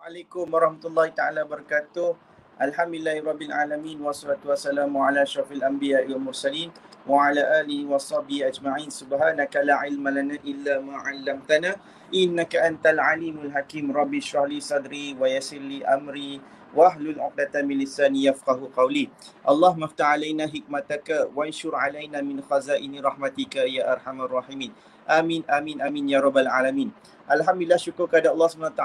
Assalamualaikum warahmatullahi taala wabarakatuh. Alhamdulillahirabbil alamin wassalatu wassalamu ala asyrafil anbiya'i wal mursalin wa ala alihi washabihi ajma'in. Subhanaka la ilma lana illa ma 'allamtana innaka antal alimul hakim. Rabbi shrah li sadri wa yassir li amri wahlul 'uqdatam min lisani yafqahu qawli. Allahumma iftah 'alaina hikmataka wa anshur 'alaina min khazaini rahmatika ya arhamar rahimin. Amin amin amin ya rabbal alamin. Alhamdulillah, syukur kepada Allah SWT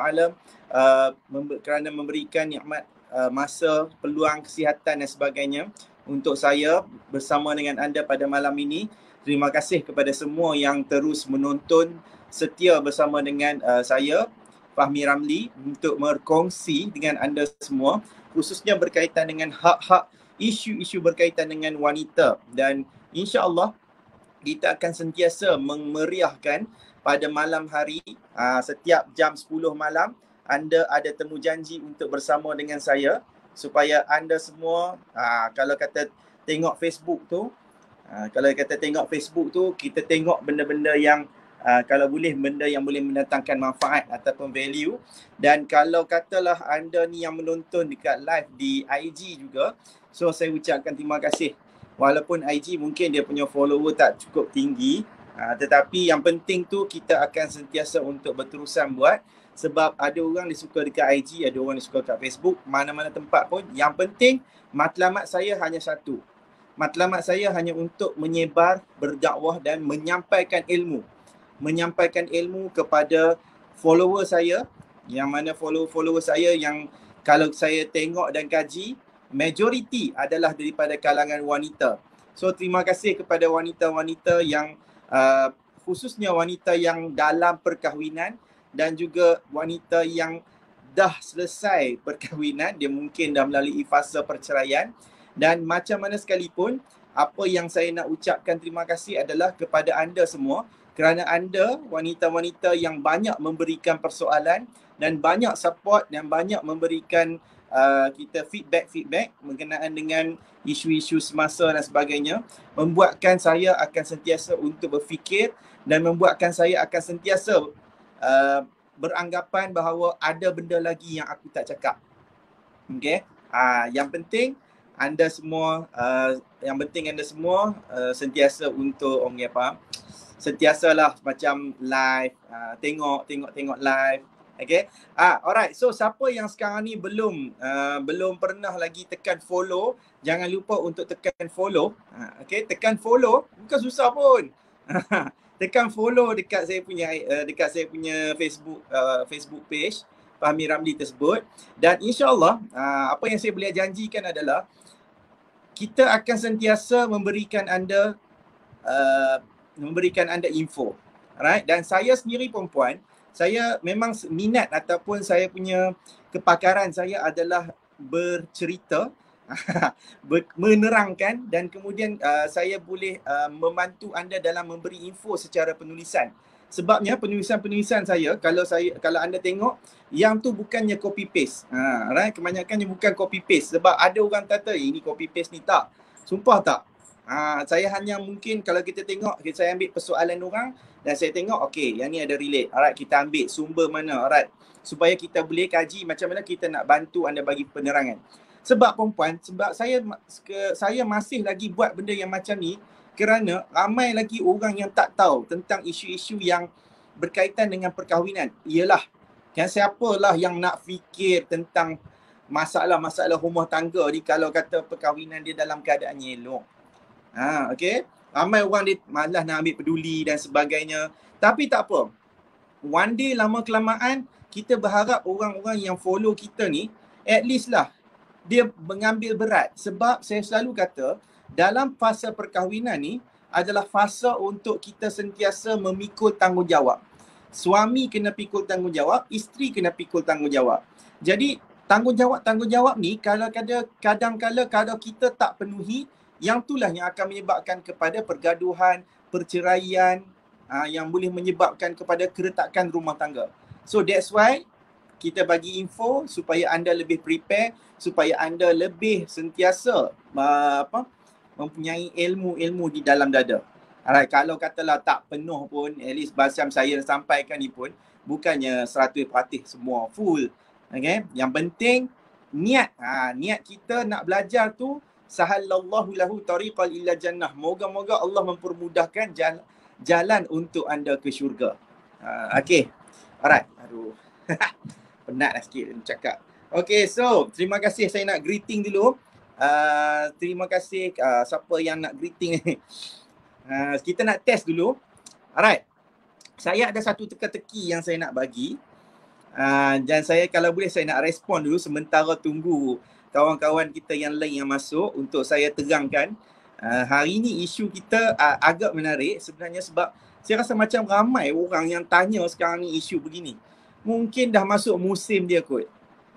kerana memberikan nikmat masa, peluang, kesihatan dan sebagainya untuk saya bersama dengan anda pada malam ini. Terima kasih kepada semua yang terus menonton setia bersama dengan saya, Fahmi Ramli, untuk berkongsi dengan anda semua, khususnya berkaitan dengan hak-hak, isu-isu berkaitan dengan wanita. Dan insya-Allah kita akan sentiasa memeriahkan pada malam hari, setiap jam 10 malam, anda ada temu janji untuk bersama dengan saya supaya anda semua, kalau kata tengok Facebook tu, kita tengok benda-benda yang kalau boleh, benda yang boleh mendatangkan manfaat ataupun value. Dan kalau katalah anda ni yang menonton dekat live di IG juga, so saya ucapkan terima kasih. Walaupun IG mungkin dia punya follower tak cukup tinggi, tetapi yang penting tu kita akan sentiasa untuk berterusan buat. Sebab ada orang dia suka dekat IG, ada orang dia suka dekat Facebook, mana-mana tempat pun. Yang penting matlamat saya hanya satu. Matlamat saya hanya untuk menyebar, berdakwah dan menyampaikan ilmu. Menyampaikan ilmu kepada follower saya, yang mana follower saya yang kalau saya tengok dan kaji, majoriti adalah daripada kalangan wanita. So terima kasih kepada wanita-wanita yang khususnya wanita yang dalam perkahwinan dan juga wanita yang dah selesai perkahwinan, dia mungkin dah melalui fasa perceraian. Dan macam mana sekalipun, apa yang saya nak ucapkan terima kasih adalah kepada anda semua, kerana anda wanita-wanita yang banyak memberikan persoalan dan banyak support dan banyak memberikan kita feedback berkenaan dengan isu-isu semasa dan sebagainya, membuatkan saya akan sentiasa untuk berfikir dan membuatkan saya akan sentiasa beranggapan bahawa ada benda lagi yang aku tak cakap. Okay? Yang penting anda semua sentiasa untuk sentiasalah macam live, tengok live. Okay. Alright. So siapa yang sekarang ni belum pernah lagi tekan follow, jangan lupa untuk tekan follow. Okay, tekan follow, bukan susah pun. Tekan follow dekat saya punya Facebook page Fahmi Ramli tersebut. Dan insya-Allah apa yang saya boleh janjikan adalah kita akan sentiasa memberikan anda info. Alright. Dan saya sendiri perempuan, saya memang minat ataupun saya punya kepakaran saya adalah bercerita, menerangkan, dan kemudian saya boleh membantu anda dalam memberi info secara penulisan. Sebabnya penulisan-penulisan saya, kalau anda tengok, yang tu bukannya copy paste. Right? Kebanyakannya bukan copy paste. Sebab ada orang kata ini copy paste ni, tak. Sumpah tak. Saya hanya mungkin kalau kita tengok, saya ambil persoalan orang dan saya tengok, okey, yang ni ada relate. Alright, kita ambil sumber mana, alright, supaya kita boleh kaji macam mana kita nak bantu anda bagi penerangan. Sebab perempuan, sebab saya masih lagi buat benda yang macam ni kerana ramai lagi orang yang tak tahu tentang isu-isu yang berkaitan dengan perkahwinan. Ialah, kan, siapalah yang nak fikir tentang masalah-masalah rumah tangga ni kalau kata perkahwinan dia dalam keadaan elok. Okay. Ramai orang dia malas nak ambil peduli dan sebagainya. Tapi tak apa. One day lama kelamaan, kita berharap orang-orang yang follow kita ni, at least lah, dia mengambil berat. Sebab saya selalu kata, dalam fasa perkahwinan ni adalah fasa untuk kita sentiasa memikul tanggungjawab. Suami kena pikul tanggungjawab, isteri kena pikul tanggungjawab. Jadi, tanggungjawab ni kadang-kala kalau kita tak penuhi, yang itulah yang akan menyebabkan kepada pergaduhan, perceraian, yang boleh menyebabkan kepada keretakan rumah tangga. So that's why kita bagi info supaya anda lebih prepare, supaya anda lebih sentiasa mempunyai ilmu-ilmu di dalam dada. Alright, kalau katalah tak penuh pun, at least macam saya sampaikan ni pun bukannya 100% semua full. Okay? Yang penting niat. Niat kita nak belajar tu sahallallahu lahu tariqal ila jannah. Moga-moga Allah mempermudahkan jalan untuk anda ke syurga. Okay. Alright. Aduh. Penat lah sikit cakap. Okay, so terima kasih. Saya nak greeting dulu. Terima kasih siapa yang nak greeting ni. Kita nak test dulu. Alright. Saya ada satu teka-teki yang saya nak bagi. Dan saya kalau boleh saya nak respon dulu sementara tunggu kawan-kawan kita yang lain yang masuk untuk saya terangkan. Hari ni isu kita agak menarik sebenarnya sebab saya rasa macam ramai orang yang tanya sekarang ni isu begini. Mungkin dah masuk musim dia kot.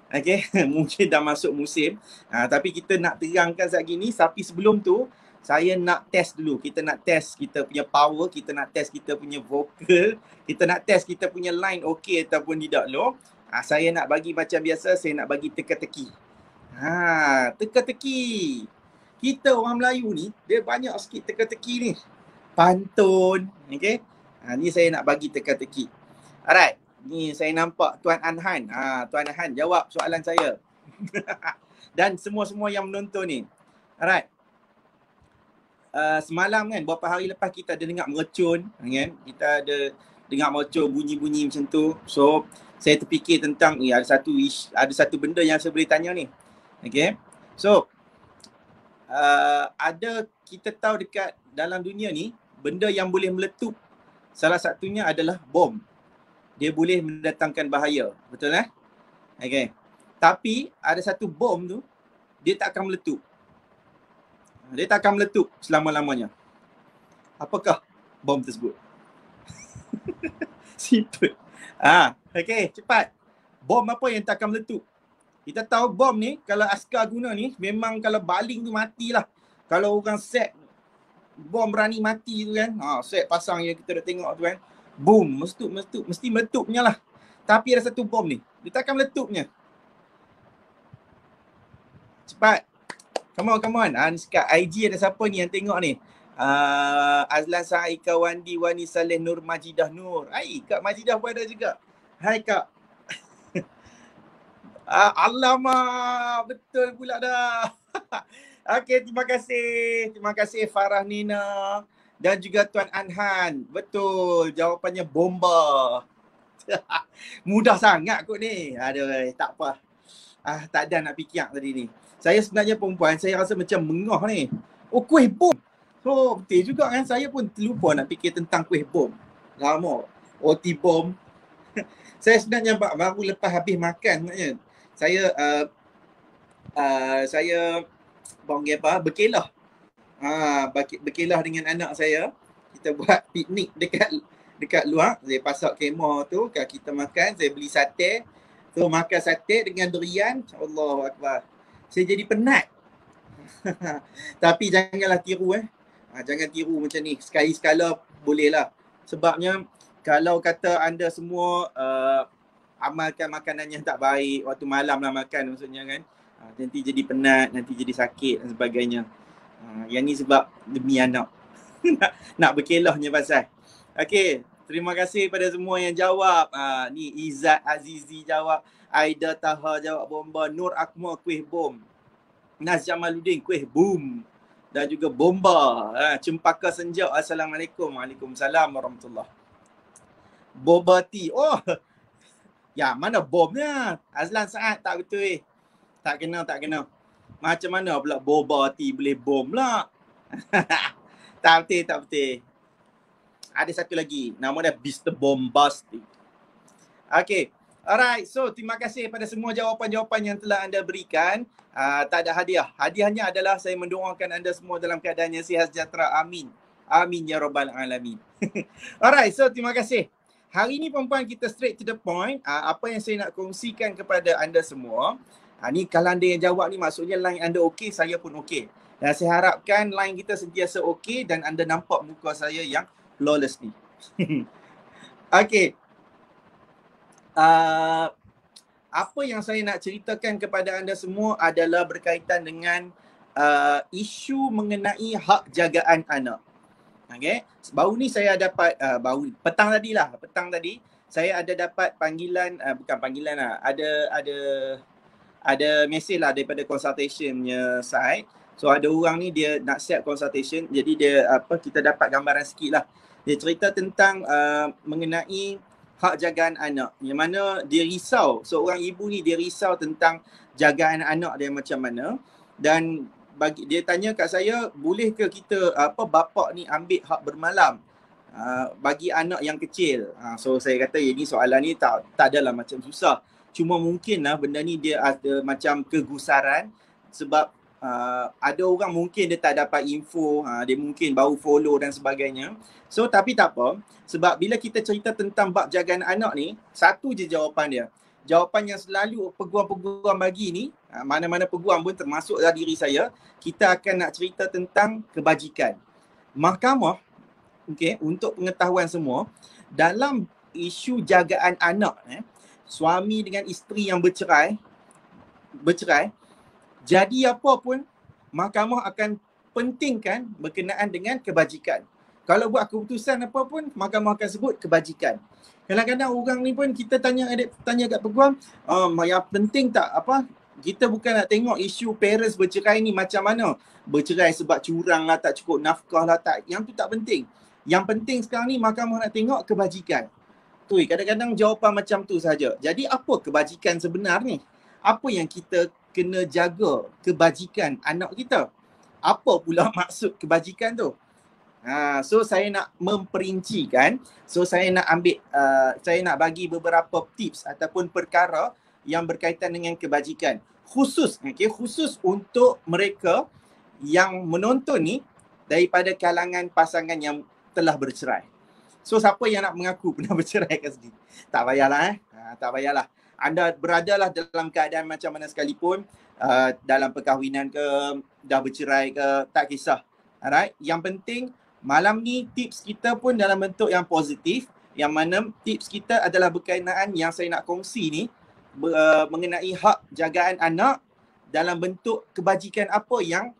Okay, mungkin dah masuk musim. Tapi kita nak terangkan saat gini. Tapi sebelum tu, saya nak test dulu. Kita nak test kita punya power. Kita nak test kita punya vokal. Kita nak test kita punya line okey ataupun tidak loh. Saya nak bagi macam biasa. Saya nak bagi teka-teki. Teka-teki. Kita orang Melayu ni, dia banyak sikit teka-teki ni. Pantun. Okay. Ni saya nak bagi teka-teki. Alright. Ni saya nampak Tuan Anhan. Tuan Anhan jawab soalan saya. Dan semua-semua yang menonton ni. Alright. Semalam kan, beberapa hari lepas kita ada dengar mercun. Kan? Kita ada dengar mercun, bunyi-bunyi macam tu. So, saya terfikir tentang ada satu benda yang saya boleh tanya ni. Okay. So, ada kita tahu dekat dalam dunia ni, benda yang boleh meletup. Salah satunya adalah bom. Dia boleh mendatangkan bahaya. Betul eh? Okay. Tapi ada satu bom tu, dia tak akan meletup. Dia tak akan meletup selama-lamanya. Apakah bom tersebut? Simple. Okay, cepat. Bom apa yang tak akan meletup? Kita tahu bom ni, kalau askar guna ni, memang kalau baling tu matilah. Kalau orang set bom berani mati tu kan, set pasang yang kita dah tengok tu kan, boom, mesti meletupnya lah. Tapi ada satu bom ni, dia takkan meletupnya. Cepat. Come on. Ni kat IG ada siapa ni yang tengok ni? Azlan Saika Wandi Wani Saleh Nur Majidah Nur. Hai, Kak Majidah pun ada juga. Hai Kak. Alamak, betul pula dah. Okey, terima kasih. Terima kasih Farah Nina. Dan juga Tuan Anhan. Betul, jawapannya bomba. Mudah sangat kot ni. Aduh, tak apa. Tak ada nak fikir tadi ni. Saya sebenarnya perempuan, saya rasa macam mengah ni. Oh, kuih bom. So, betul juga kan. Saya pun terlupa nak fikir tentang kuih bom. Lama. Roti bom. Saya sebenarnya baru lepas habis makan sebenarnya. Saya panggil apa? Berkelah. Berkelah dengan anak saya. Kita buat piknik dekat luar. Saya pasak kemah tu, kita makan, saya beli sate. So makan sate dengan durian. Allahu Akbar. Saya jadi penat. Tapi janganlah tiru jangan tiru macam ni. Sekali-sekala boleh lah. Sebabnya kalau kata anda semua amalkan makanan yang tak baik, waktu malam lah makan maksudnya kan, nanti jadi penat, nanti jadi sakit dan sebagainya. Yang ni sebab demi anak. nak berkelahnya pasal. Okey, terima kasih pada semua yang jawab. Ni Izzat Azizi jawab, Aida Taha jawab bomba, Nur Akmal kuih bom, Naz Jamaluddin kuih boom, dan juga bomba. Cempaka Senja, Assalamualaikum. Waalaikumsalam warahmatullahi. Boba tea. Oh, ya mana bomnya? Azlan Saad tak betul Tak kena. Macam mana pula boba tea boleh bom pula? Tak betul. Ada satu lagi. Nama dia Mr. Bombastic. Okay. Alright. So, terima kasih pada semua jawapan-jawapan yang telah anda berikan. Tak ada hadiah. Hadiahnya adalah saya mendoakan anda semua dalam keadaan yang sihat sejahtera. Amin. Amin ya rabbal alamin. Alright. So, terima kasih. Hari ni perempuan kita straight to the point. Apa yang saya nak kongsikan kepada anda semua. Ni kalau anda yang jawab ni maksudnya line anda okey, saya pun okey. Dan saya harapkan line kita sentiasa okey dan anda nampak muka saya yang flawless ni. Okey. Apa yang saya nak ceritakan kepada anda semua adalah berkaitan dengan isu mengenai hak jagaan anak. Okay. Baru ni saya dapat, petang tadi saya ada dapat panggilan, bukan panggilan lah, ada mesej lah daripada consultationnya side. So ada orang ni dia nak set consultation, jadi dia kita dapat gambaran sikit lah. Dia cerita tentang mengenai hak jagaan anak, yang mana dia risau, seorang ibu ni dia risau tentang jagaan anak dia macam mana. Dan dia tanya kat saya, boleh ke kita bapa ni ambil hak bermalam bagi anak yang kecil. So saya kata ini soalan ni tak adalah macam susah. Cuma mungkin lah benda ni dia ada macam kegusaran sebab ada orang mungkin dia tak dapat info, dia mungkin baru follow dan sebagainya. So tapi tak apa, sebab bila kita cerita tentang bab jagaan anak ni, satu je jawapan dia. Jawapan yang selalu peguam-peguam bagi ni, mana-mana peguam pun termasuklah diri saya, kita akan nak cerita tentang kebajikan. Mahkamah, untuk pengetahuan semua, dalam isu jagaan anak, suami dengan isteri yang bercerai, jadi apa pun, mahkamah akan pentingkan berkenaan dengan kebajikan. Kalau buat keputusan apa pun, mahkamah akan sebut kebajikan. Kadang-kadang orang ni pun kita tanya kat peguam, yang penting tak kita bukan nak tengok isu parents bercerai ni macam mana. Bercerai sebab curang lah, tak cukup nafkah lah, tak. Yang tu tak penting. Yang penting sekarang ni mahkamah nak tengok kebajikan. Kadang-kadang jawapan macam tu saja. Jadi apa kebajikan sebenar ni? Apa yang kita kena jaga kebajikan anak kita? Apa pula maksud kebajikan tu? So saya nak memperincikan. So saya nak ambil, saya nak bagi beberapa tips ataupun perkara yang berkaitan dengan kebajikan. Khusus untuk mereka yang menonton ni daripada kalangan pasangan yang telah bercerai. So siapa yang nak mengaku pernah bercerai kat sini? Tak payahlah tak payahlah. Anda beradalah dalam keadaan macam mana sekalipun, dalam perkahwinan ke, dah bercerai ke, tak kisah. Alright, yang penting malam ni tips kita pun dalam bentuk yang positif, yang mana tips kita adalah berkenaan yang saya nak kongsi ni mengenai hak jagaan anak dalam bentuk kebajikan apa yang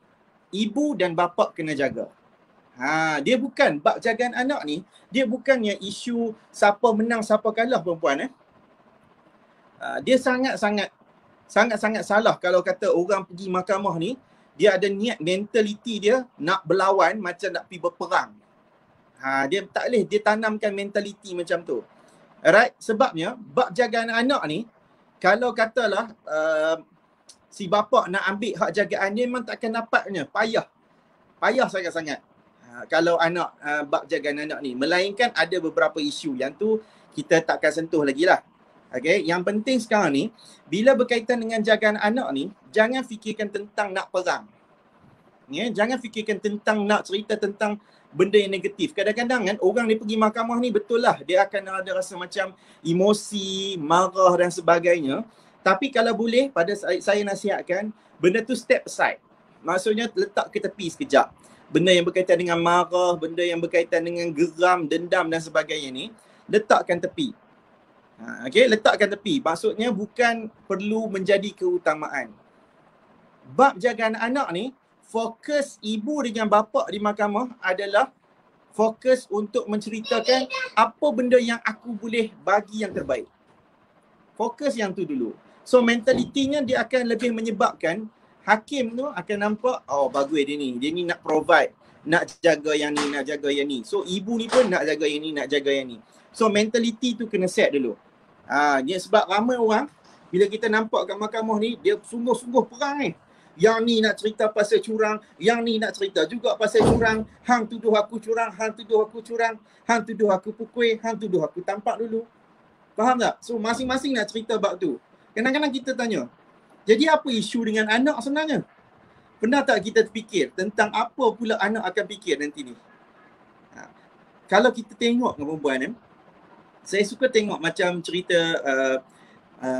ibu dan bapa kena jaga. Dia bukan, bab jagaan anak ni, dia bukannya isu siapa menang siapa kalah perempuan. Dia sangat-sangat salah kalau kata orang pergi mahkamah ni, dia ada niat, mentaliti dia nak berlawan macam nak pergi berperang. Dia tak boleh dia tanamkan mentaliti macam tu. Alright, sebabnya bab jagaan anak ni, kalau katalah si bapa nak ambil hak jagaan dia, memang takkan dapatnya. Payah sangat-sangat. Kalau anak bab jagaan anak ni, melainkan ada beberapa isu yang tu kita takkan sentuh lagi lah. Okay, yang penting sekarang ni, bila berkaitan dengan jagaan anak ni, jangan fikirkan tentang nak perang. Jangan fikirkan tentang nak cerita tentang benda yang negatif. Kadang-kadang kan orang ni pergi mahkamah ni, betul lah dia akan ada rasa macam emosi, marah dan sebagainya. Tapi kalau boleh, pada saya nasihatkan, benda tu step aside. Maksudnya letak ke tepi sekejap. Benda yang berkaitan dengan marah, benda yang berkaitan dengan geram, dendam dan sebagainya ni, letakkan tepi. Letakkan tepi. Maksudnya bukan perlu menjadi keutamaan. Bab jagaan anak ni, fokus ibu dengan bapa di mahkamah adalah fokus untuk menceritakan apa benda yang aku boleh bagi yang terbaik. Fokus yang tu dulu. So mentalitinya dia akan lebih menyebabkan hakim tu akan nampak, oh bagus dia ni nak provide, nak jaga yang ni, nak jaga yang ni. So ibu ni pun nak jaga yang ni, nak jaga yang ni. So mentaliti tu kena set dulu. Sebab ramai orang bila kita nampak kat mahkamah ni, dia sungguh-sungguh perang ni. Yang ni nak cerita pasal curang, yang ni nak cerita juga pasal curang. Hang tuduh aku curang, hang tuduh aku curang, hang tuduh aku pukul, hang tuduh aku tampak dulu. Faham tak? So masing-masing nak cerita bab tu. Kadang-kadang kita tanya, jadi apa isu dengan anak sebenarnya? Pernah tak kita fikir tentang apa pula anak akan fikir nanti ni? Kalau kita tengok perempuan, saya suka tengok macam cerita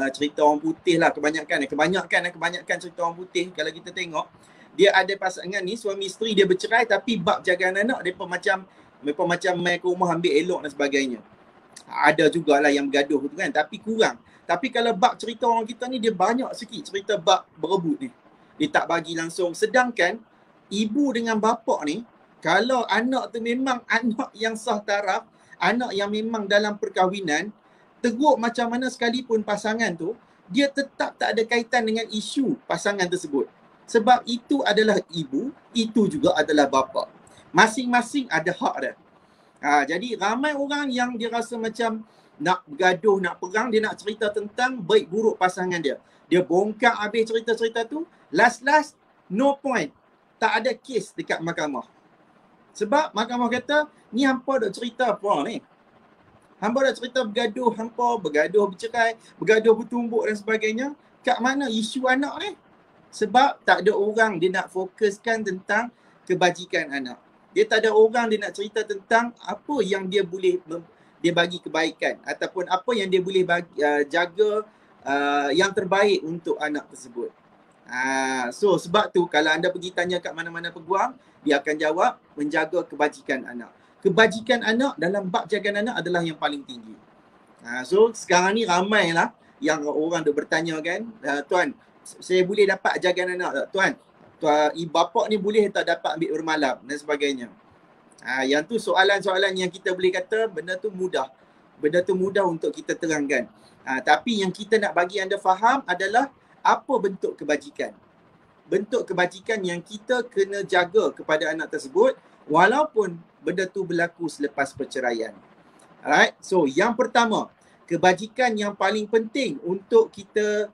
cerita orang putih lah kebanyakan cerita orang putih. Kalau kita tengok, dia ada pasangan ni, suami isteri dia bercerai, tapi bab jagaan anak mereka macam main ke rumah ambil elok dan sebagainya. Ada jugalah yang bergaduh tu kan, tapi kurang. Tapi kalau bab cerita orang kita ni, dia banyak sikit cerita bab berebut ni. Dia tak bagi langsung. Sedangkan ibu dengan bapa ni, kalau anak tu memang anak yang sah taraf, anak yang memang dalam perkahwinan, teruk macam mana sekalipun pasangan tu, dia tetap tak ada kaitan dengan isu pasangan tersebut. Sebab itu adalah ibu, itu juga adalah bapa. Masing-masing ada hak dia. Jadi ramai orang yang dia rasa macam nak bergaduh, nak perang, dia nak cerita tentang baik buruk pasangan dia. Dia bongkar habis cerita-cerita tu, last no point. Tak ada kes dekat mahkamah. Sebab mahkamah kata, ni hampa duk cerita apa ni? Hampa dah cerita bergaduh, hampa bergaduh bercerai, bergaduh bertumbuk dan sebagainya. Kat mana isu anak ni? Sebab tak ada orang dia nak fokuskan tentang kebajikan anak. Dia tak ada orang dia nak cerita tentang apa yang dia boleh dia bagi kebaikan ataupun apa yang dia boleh bagi, jaga yang terbaik untuk anak tersebut. So sebab tu kalau anda pergi tanya kat mana-mana peguam, dia akan jawab menjaga kebajikan anak. Kebajikan anak dalam bab jagaan anak adalah yang paling tinggi. So sekarang ni ramailah yang orang duk bertanya kan, tuan, saya boleh dapat jagaan anak tak? Tuan, bapa ni boleh tak dapat ambil bermalam dan sebagainya. Yang tu soalan-soalan yang kita boleh kata benda tu mudah. Benda tu mudah untuk kita terangkan. Tapi yang kita nak bagi anda faham adalah apa bentuk kebajikan. Bentuk kebajikan yang kita kena jaga kepada anak tersebut walaupun benda tu berlaku selepas perceraian. Alright, so yang pertama, kebajikan yang paling penting untuk kita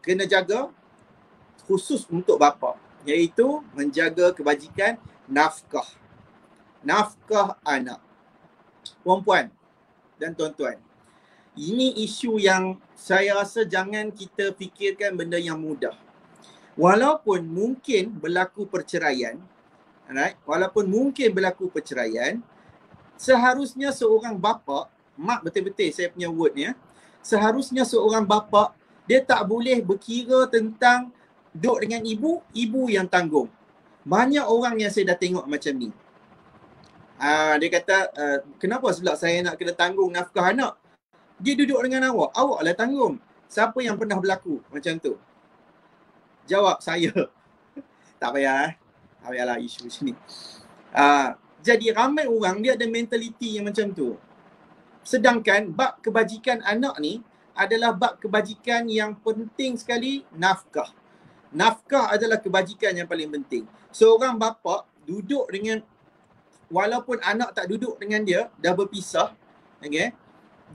kena jaga khusus untuk bapa, iaitu menjaga kebajikan nafkah. Nafkah anak. Puan-puan dan tuan-tuan, ini isu yang saya rasa jangan kita fikirkan benda yang mudah. Walaupun mungkin berlaku perceraian, alright, walaupun mungkin berlaku perceraian, seharusnya seorang bapa, mak betul-betul saya punya word ni, seharusnya seorang bapa dia tak boleh berkira tentang duduk dengan ibu, ibu yang tanggung. Banyak orang yang saya dah tengok macam ni. Dia kata, kenapa pula saya nak kena tanggung nafkah anak? Dia duduk dengan awak, awaklah tanggung. Siapa yang pernah berlaku macam tu? Jawab saya. Tak payah, tak payahlah isu sini. Jadi ramai orang dia ada mentaliti yang macam tu. Sedangkan bab kebajikan anak ni adalah bab kebajikan yang penting sekali, nafkah. Nafkah adalah kebajikan yang paling penting. Seorang bapa duduk dengan, walaupun anak tak duduk dengan dia, dah berpisah, okay,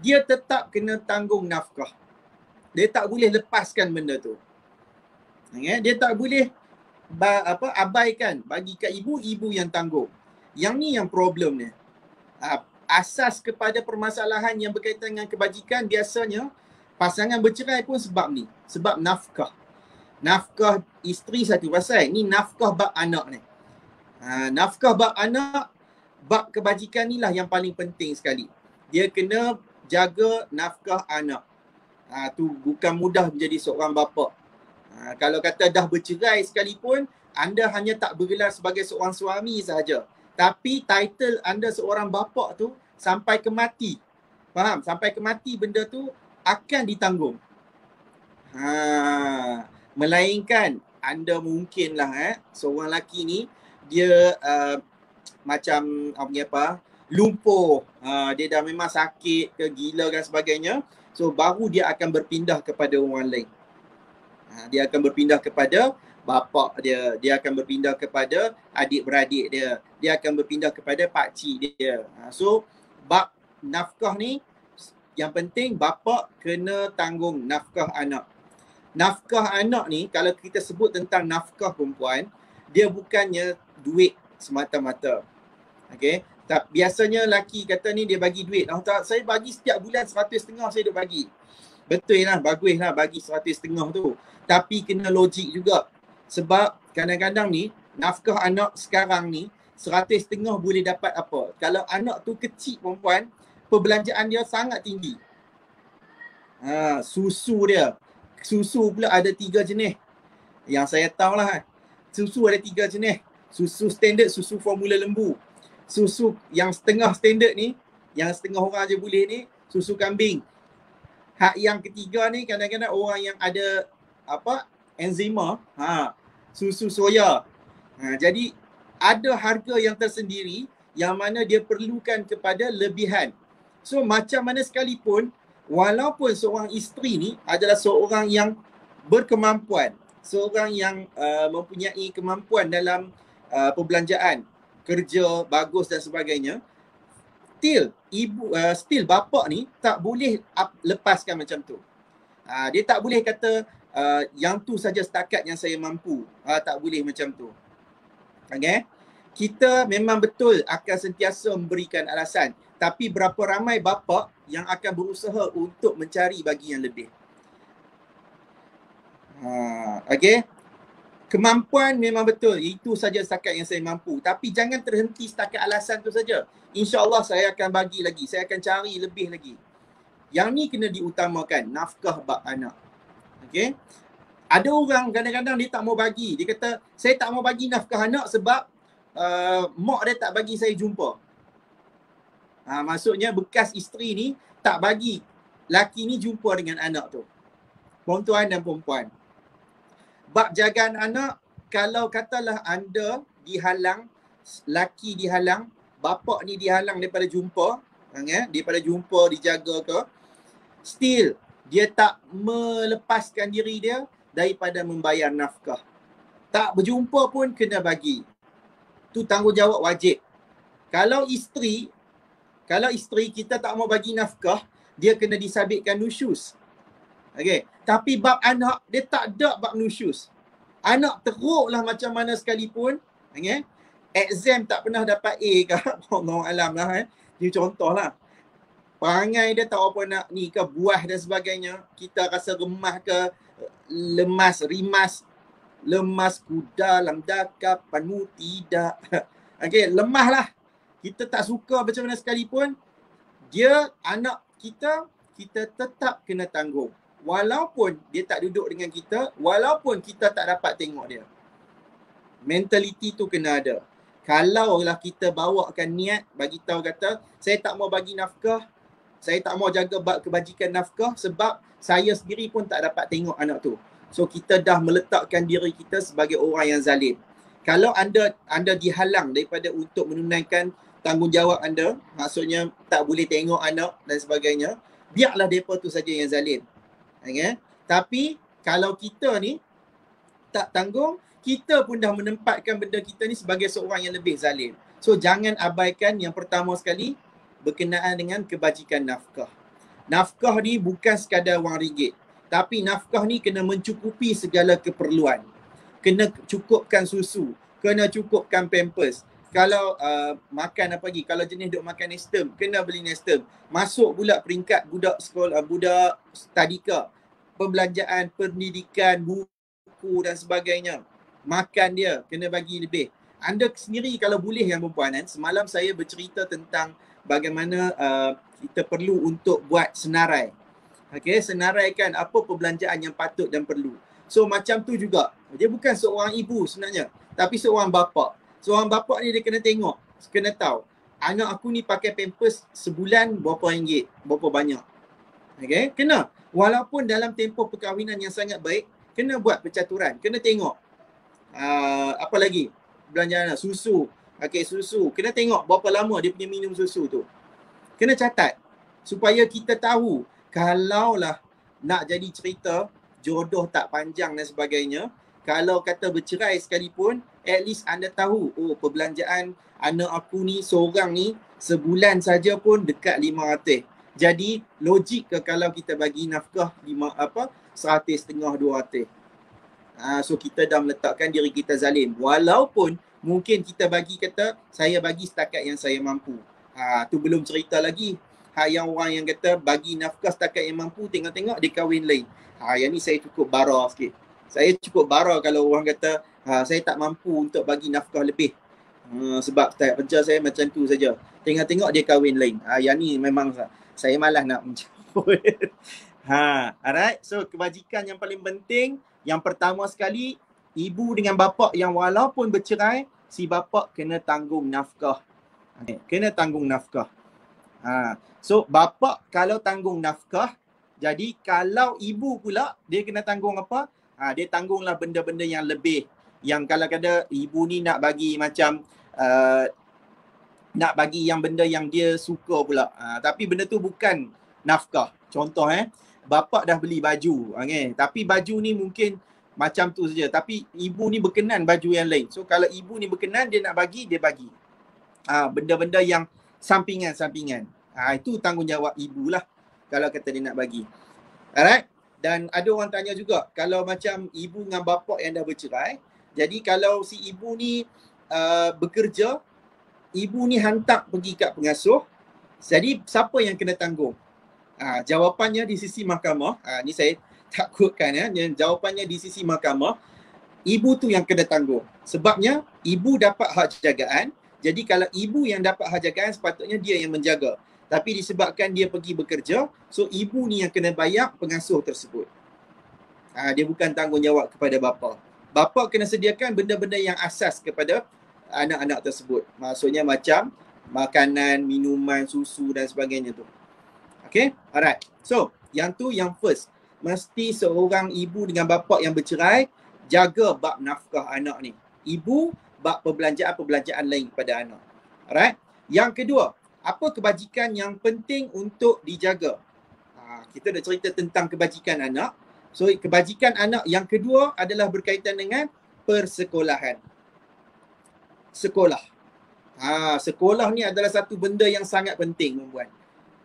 dia tetap kena tanggung nafkah. Dia tak boleh lepaskan benda tu. Okay, dia tak boleh abaikan, bagi kat ibu, ibu yang tanggung. Yang ni yang problem ni. Asas kepada permasalahan yang berkaitan dengan kebajikan biasanya pasangan bercerai pun sebab ni, sebab nafkah. Nafkah isteri satu pasal, ni nafkah bab anak ni. Nafkah bab anak, bab kebajikan ni lah yang paling penting sekali. Dia kena jaga nafkah anak. Tu bukan mudah menjadi seorang bapa. Kalau kata dah bercerai sekalipun, anda hanya tak bergelar sebagai seorang suami sahaja, tapi title anda seorang bapa tu sampai ke mati. Faham? Sampai ke mati benda tu akan ditanggung. Melainkan anda mungkinlah seorang lelaki ni dia macam lumpuh, dia dah memang sakit ke gila dan sebagainya, so baru dia akan berpindah kepada orang lain. Dia akan berpindah kepada bapa dia, dia akan berpindah kepada adik-beradik dia, dia akan berpindah kepada pakcik dia. So bab nafkah ni yang penting, bapa kena tanggung nafkah anak. Nafkah anak ni, kalau kita sebut tentang nafkah perempuan, dia bukannya duit semata-mata. Okay, biasanya lelaki kata ni dia bagi duit. Tak, saya bagi setiap bulan 150 saya duk bagi. Betul lah, bagus lah bagi 150 tu. Tapi kena logik juga. Sebab kadang-kadang ni, nafkah anak sekarang ni, 150 boleh dapat apa? Kalau anak tu kecil perempuan, perbelanjaan dia sangat tinggi. Susu dia. Susu pula ada 3 jenis. Yang saya tahulah. Susu ada 3 jenis. Susu standard, susu formula lembu. Susu yang setengah standard ni, yang setengah orang je boleh ni, susu kambing. Hak yang ketiga ni kadang-kadang orang yang ada enzima, susu soya. Jadi ada harga yang tersendiri yang mana dia perlukan kepada lebihan. So macam mana sekalipun walaupun seorang isteri ni adalah seorang yang berkemampuan, seorang yang mempunyai kemampuan dalam perbelanjaan, kerja bagus dan sebagainya, still bapa ni tak boleh lepaskan macam tu. Dia tak boleh kata yang tu saja setakat yang saya mampu. Tak boleh macam tu. Okay? Kita memang betul akan sentiasa memberikan alasan. Tapi berapa ramai bapa yang akan berusaha untuk mencari bagi yang lebih. Okay? Kemampuan memang betul. Itu saja setakat yang saya mampu. Tapi jangan terhenti setakat alasan tu saja. InsyaAllah saya akan bagi lagi. Saya akan cari lebih lagi. Yang ni kena diutamakan. Nafkah bab anak. Okay? Ada orang kadang-kadang dia tak mau bagi. Dia kata, saya tak mau bagi nafkah anak sebab mak dia tak bagi saya jumpa. Maksudnya bekas isteri ni tak bagi laki ni jumpa dengan anak tu. Tuan-tuan dan puan-puan. Bab jagaan anak, kalau katalah anda dihalang, laki dihalang, bapa ni dihalang daripada jumpa, daripada jumpa, dijaga ke, still dia tak melepaskan diri dia daripada membayar nafkah. Tak berjumpa pun kena bagi. Tu tanggungjawab wajib. Kalau isteri kita tak mau bagi nafkah, dia kena disabitkan nusyus. Okay. Tapi bab anak, dia tak ada bab nusyus. Anak teruklah macam mana sekalipun, okay? Exam tak pernah dapat A ke, Allah alam lah. Dia contoh lah. Perangai dia tak apa nak ni ke, buah dan sebagainya. Kita rasa remah ke, lemas kuda dalam dakapanmu tidak. Okay, lemah lah. Kita tak suka macam mana sekalipun, dia anak kita tetap kena tanggung. Walaupun dia tak duduk dengan kita, walaupun kita tak dapat tengok dia. Mentaliti tu kena ada. Kalaulah kita bawakan niat, bagi tahu kata, saya tak mau bagi nafkah, saya tak mau jaga kebajikan nafkah sebab saya sendiri pun tak dapat tengok anak tu. So kita dah meletakkan diri kita sebagai orang yang zalim. Kalau anda dihalang daripada untuk menunaikan tanggungjawab anda, maksudnya tak boleh tengok anak dan sebagainya, biarlah mereka tu saja yang zalim. Okay? Tapi kalau kita ni tak tanggung, kita pun dah menempatkan benda kita ni sebagai seorang yang lebih zalim. So jangan abaikan yang pertama sekali berkenaan dengan kebajikan nafkah. Nafkah ni bukan sekadar wang ringgit, tapi nafkah ni kena mencukupi segala keperluan. Kena cukupkan susu, kena cukupkan pampers. Kalau makan apa lagi, kalau jenis duk makan Nestem, kena beli Nestem. Masuk pula peringkat budak sekolah, budak tadika, pembelanjaan, pendidikan, buku dan sebagainya. Makan dia, kena bagi lebih. Anda sendiri kalau boleh yang perempuan, semalam saya bercerita tentang bagaimana kita perlu untuk buat senarai. Okay, senaraikan apa perbelanjaan yang patut dan perlu. So macam tu juga, dia bukan seorang ibu sebenarnya, tapi seorang bapa. Seorang bapa ni dia kena tengok, kena tahu, anak aku ni pakai pampers sebulan berapa ringgit, berapa banyak. Okay, kena. Walaupun dalam tempoh perkahwinan yang sangat baik, kena buat percaturan, kena tengok. Apa lagi? Belanjaan susu. Okay, susu. Kena tengok berapa lama dia punya minum susu tu. Kena catat. Supaya kita tahu, kalaulah nak jadi cerita, jodoh tak panjang dan sebagainya, kalau kata bercerai sekalipun, at least anda tahu, oh perbelanjaan anak aku ni, seorang ni, sebulan saja pun dekat 500. Jadi, logik ke kalau kita bagi nafkah 150, 200. So, kita dah meletakkan diri kita zalim. Walaupun mungkin kita bagi kata, saya bagi setakat yang saya mampu. Tu belum cerita lagi. Yang orang yang kata bagi nafkah setakat yang mampu, tengok-tengok dia kahwin lain. Yang ni saya cukup bara sikit. Saya cukup bara kalau orang kata saya tak mampu untuk bagi nafkah lebih. Sebab style kerja saya macam tu saja. Tengok-tengok dia kahwin lain. Yang ni memang saya malas nak mencampur. Alright. So kebajikan yang paling penting, yang pertama sekali, ibu dengan bapa yang walaupun bercerai, si bapa kena tanggung nafkah. Kena tanggung nafkah. So bapa kalau tanggung nafkah, jadi kalau ibu pula dia kena tanggung apa? Dia tanggunglah benda-benda yang lebih. Yang kalau kata ibu ni nak bagi macam nak bagi yang benda yang dia suka pula. Tapi benda tu bukan nafkah. Contoh bapa dah beli baju, okay. Tapi baju ni mungkin macam tu saja. Tapi ibu ni berkenan baju yang lain. So kalau ibu ni berkenan, dia nak bagi, dia bagi. Benda-benda yang sampingan-sampingan. Itu tanggungjawab ibu lah kalau kata dia nak bagi. Alright? Dan ada orang tanya juga, kalau macam ibu dengan bapa yang dah bercerai, jadi kalau si ibu ni bekerja, ibu ni hantar pergi kat pengasuh, jadi siapa yang kena tanggung? Jawapannya di sisi mahkamah, ni saya takutkan jawapannya di sisi mahkamah, ibu tu yang kena tanggung. Sebabnya ibu dapat hak jagaan, jadi kalau ibu yang dapat hak jagaan, sepatutnya dia yang menjaga. Tapi disebabkan dia pergi bekerja, so ibu ni yang kena bayar pengasuh tersebut. Dia bukan tanggungjawab kepada bapa. Bapa kena sediakan benda-benda yang asas kepada anak-anak tersebut. Maksudnya macam makanan, minuman, susu dan sebagainya tu. Okay, alright. So, yang tu yang first. Mesti seorang ibu dengan bapa yang bercerai jaga bab nafkah anak ni. Ibu bab perbelanjaan lain kepada anak. Alright. Yang kedua, apa kebajikan yang penting untuk dijaga? Kita dah cerita tentang kebajikan anak. So, kebajikan anak yang kedua adalah berkaitan dengan persekolahan. Sekolah. Sekolah ni adalah satu benda yang sangat penting, tuan-tuan.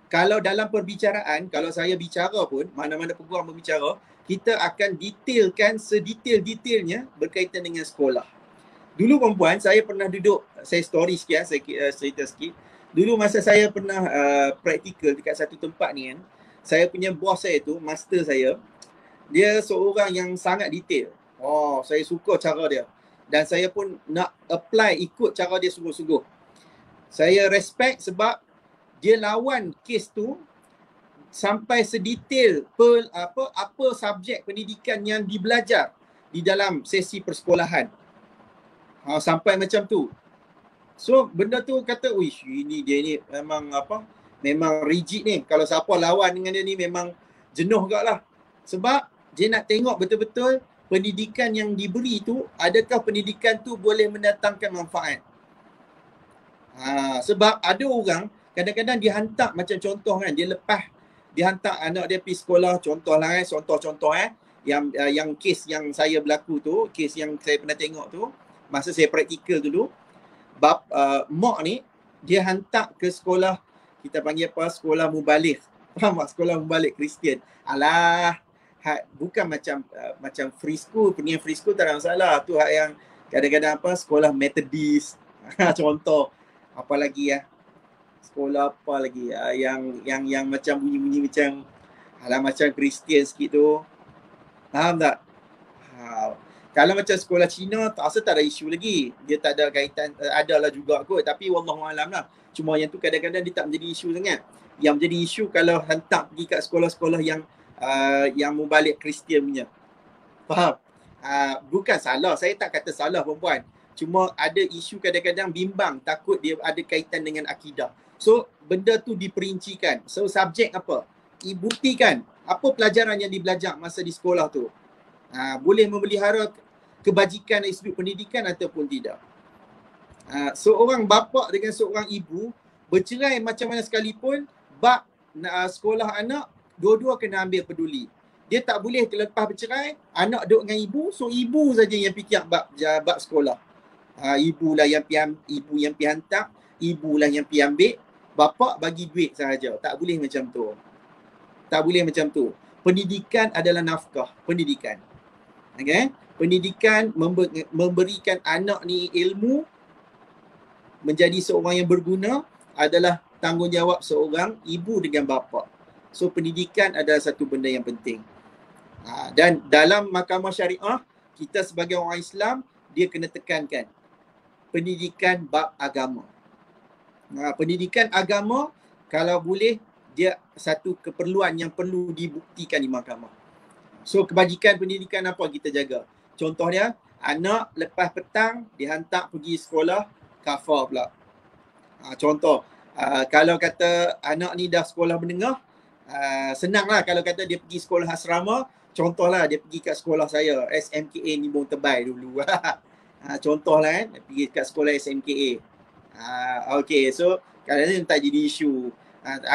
Kalau dalam perbicaraan, kalau saya bicara pun, mana-mana peguam berbicara, kita akan detailkan sedetail-detailnya berkaitan dengan sekolah. Dulu perempuan, saya pernah duduk, saya story sikit, saya cerita sikit. Dulu masa saya pernah praktikal dekat satu tempat ni kan, saya punya bos saya tu, master saya, dia seorang yang sangat detail. Saya suka cara dia. Dan saya pun nak apply ikut cara dia sungguh-sungguh. Saya respect sebab dia lawan kes tu sampai sedetail apa subjek pendidikan yang dibelajar di dalam sesi persekolahan. Sampai macam tu. So benda tu kata, wish, ini dia ni memang rigid ni. Kalau siapa lawan dengan dia ni memang jenuh gak lah. Sebab dia nak tengok betul-betul pendidikan yang diberi tu, adakah pendidikan tu boleh mendatangkan manfaat. Sebab ada orang kadang-kadang dia hantar, macam contoh kan, dia hantar anak dia pergi sekolah, contoh yang kes yang saya berlaku tu, kes yang saya pernah tengok tu, masa saya praktikal dulu, mak ni dia hantar ke sekolah, kita panggil apa, sekolah mubalik. Faham tak? Sekolah mubalik Kristian. Alah, bukan macam free school, punya free school tak ada masalah. Tu hak yang kadang-kadang sekolah Methodist. Contoh apa lagi sekolah apa lagi yang macam bunyi-bunyi macam Kristian sikit tu. Faham tak? Kalau macam sekolah Cina, tak rasa tak ada isu lagi. Dia tak ada kaitan, adalah juga kot. Tapi wallahualam lah. Cuma yang tu kadang-kadang dia tak menjadi isu sangat. Yang menjadi isu kalau hantar pergi kat sekolah-sekolah yang mubalik Kristian punya. Faham? Bukan salah. Saya tak kata salah perempuan. Cuma ada isu kadang-kadang bimbang. Takut dia ada kaitan dengan akidah. So, benda tu diperincikan. So, subjek apa? Buktikan apa pelajaran yang dibelajar masa di sekolah tu. Boleh memelihara kebajikan dari sudut pendidikan ataupun tidak. Seorang bapa dengan seorang ibu bercerai macam mana sekalipun, bab sekolah anak, dua-dua kena ambil peduli. Dia tak boleh lepas bercerai, anak duduk dengan ibu, so ibu saja yang fikir bab sekolah. Ibulah yang pergi hantar, ibulah yang pergi ambil, bapa bagi duit sahaja. Tak boleh macam tu. Tak boleh macam tu. Pendidikan adalah nafkah, pendidikan. Okay? Pendidikan memberikan anak ni ilmu, menjadi seorang yang berguna adalah tanggungjawab seorang ibu dengan bapa. So pendidikan adalah satu benda yang penting. Dan dalam mahkamah syariah, kita sebagai orang Islam, dia kena tekankan pendidikan bab agama. Pendidikan agama, kalau boleh, dia satu keperluan yang perlu dibuktikan di mahkamah. So kebajikan pendidikan apa kita jaga? Contohnya, anak lepas petang dihantar pergi sekolah kafar pula. Contoh, kalau kata anak ni dah sekolah menengah, senanglah kalau kata dia pergi sekolah asrama. Contohlah dia pergi kat sekolah saya, SMKA Nibong Tebal dulu. Contohlah pergi kat sekolah SMKA. Okay, so kadang-kadang tak jadi isu.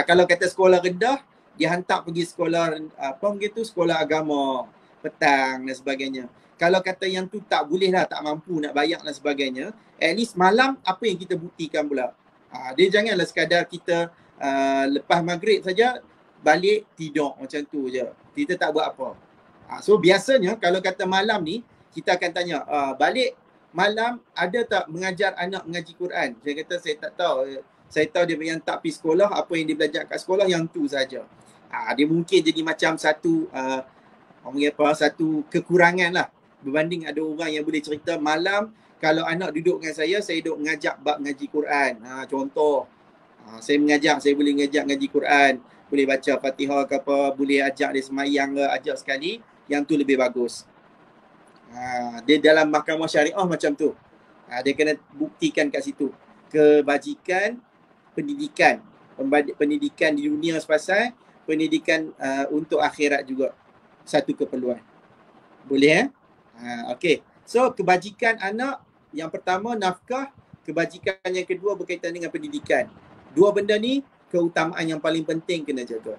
Kalau kata sekolah rendah, dia hantar pergi sekolah apa begitu, sekolah agama petang dan sebagainya. Kalau kata yang tu tak boleh lah, tak mampu nak bayar dan sebagainya, at least malam apa yang kita buktikan pula. Dia janganlah sekadar kita lepas maghrib saja balik tidur macam tu je. Kita tak buat apa. So biasanya kalau kata malam ni, kita akan tanya, balik malam ada tak mengajar anak mengaji Quran? Saya kata saya tak tahu. Saya tahu dia yang tak pergi sekolah, apa yang dia belajar kat sekolah yang tu saja. Dia mungkin jadi macam satu satu kekurangan lah. Berbanding ada orang yang boleh cerita malam kalau anak duduk dengan saya duduk mengajak bab ngaji Quran. Contoh, saya boleh mengajak ngaji Quran, boleh baca Fatihah ke apa, boleh ajak dia semayang ke, ajak sekali, yang tu lebih bagus. Dia dalam mahkamah syariah macam tu. Dia kena buktikan kat situ. Kebajikan pendidikan. Pendidikan di dunia sepasal, pendidikan untuk akhirat juga. Satu keperluan. Boleh okey. So kebajikan anak yang pertama nafkah, kebajikan yang kedua berkaitan dengan pendidikan. Dua benda ni keutamaan yang paling penting kena jaga.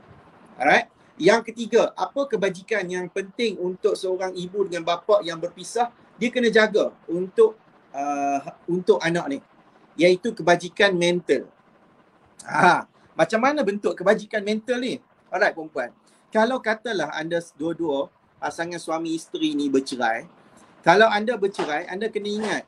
Alright. Yang ketiga, apa kebajikan yang penting untuk seorang ibu dengan bapa yang berpisah, dia kena jaga untuk anak ni, iaitu kebajikan mental. Macam mana bentuk kebajikan mental ni? Alright perempuan. Kalau katalah anda dua-dua pasangan suami isteri ni bercerai, kalau anda bercerai, anda kena ingat,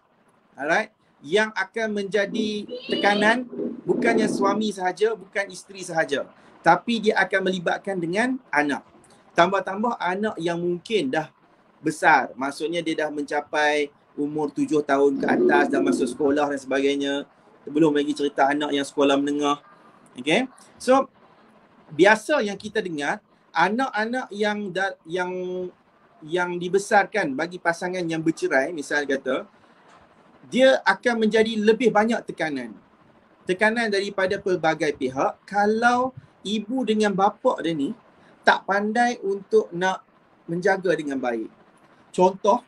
alright, yang akan menjadi tekanan bukannya suami sahaja, bukan isteri sahaja, tapi dia akan melibatkan dengan anak. Tambah-tambah anak yang mungkin dah besar, maksudnya dia dah mencapai umur 7 tahun ke atas, dah masuk sekolah dan sebagainya. Belum lagi cerita anak yang sekolah menengah. Okay? So, biasa yang kita dengar, anak-anak yang dibesarkan bagi pasangan yang bercerai, misal kata, dia akan menjadi lebih banyak tekanan. Tekanan daripada pelbagai pihak kalau ibu dengan bapa dia ni tak pandai untuk nak menjaga dengan baik. Contoh,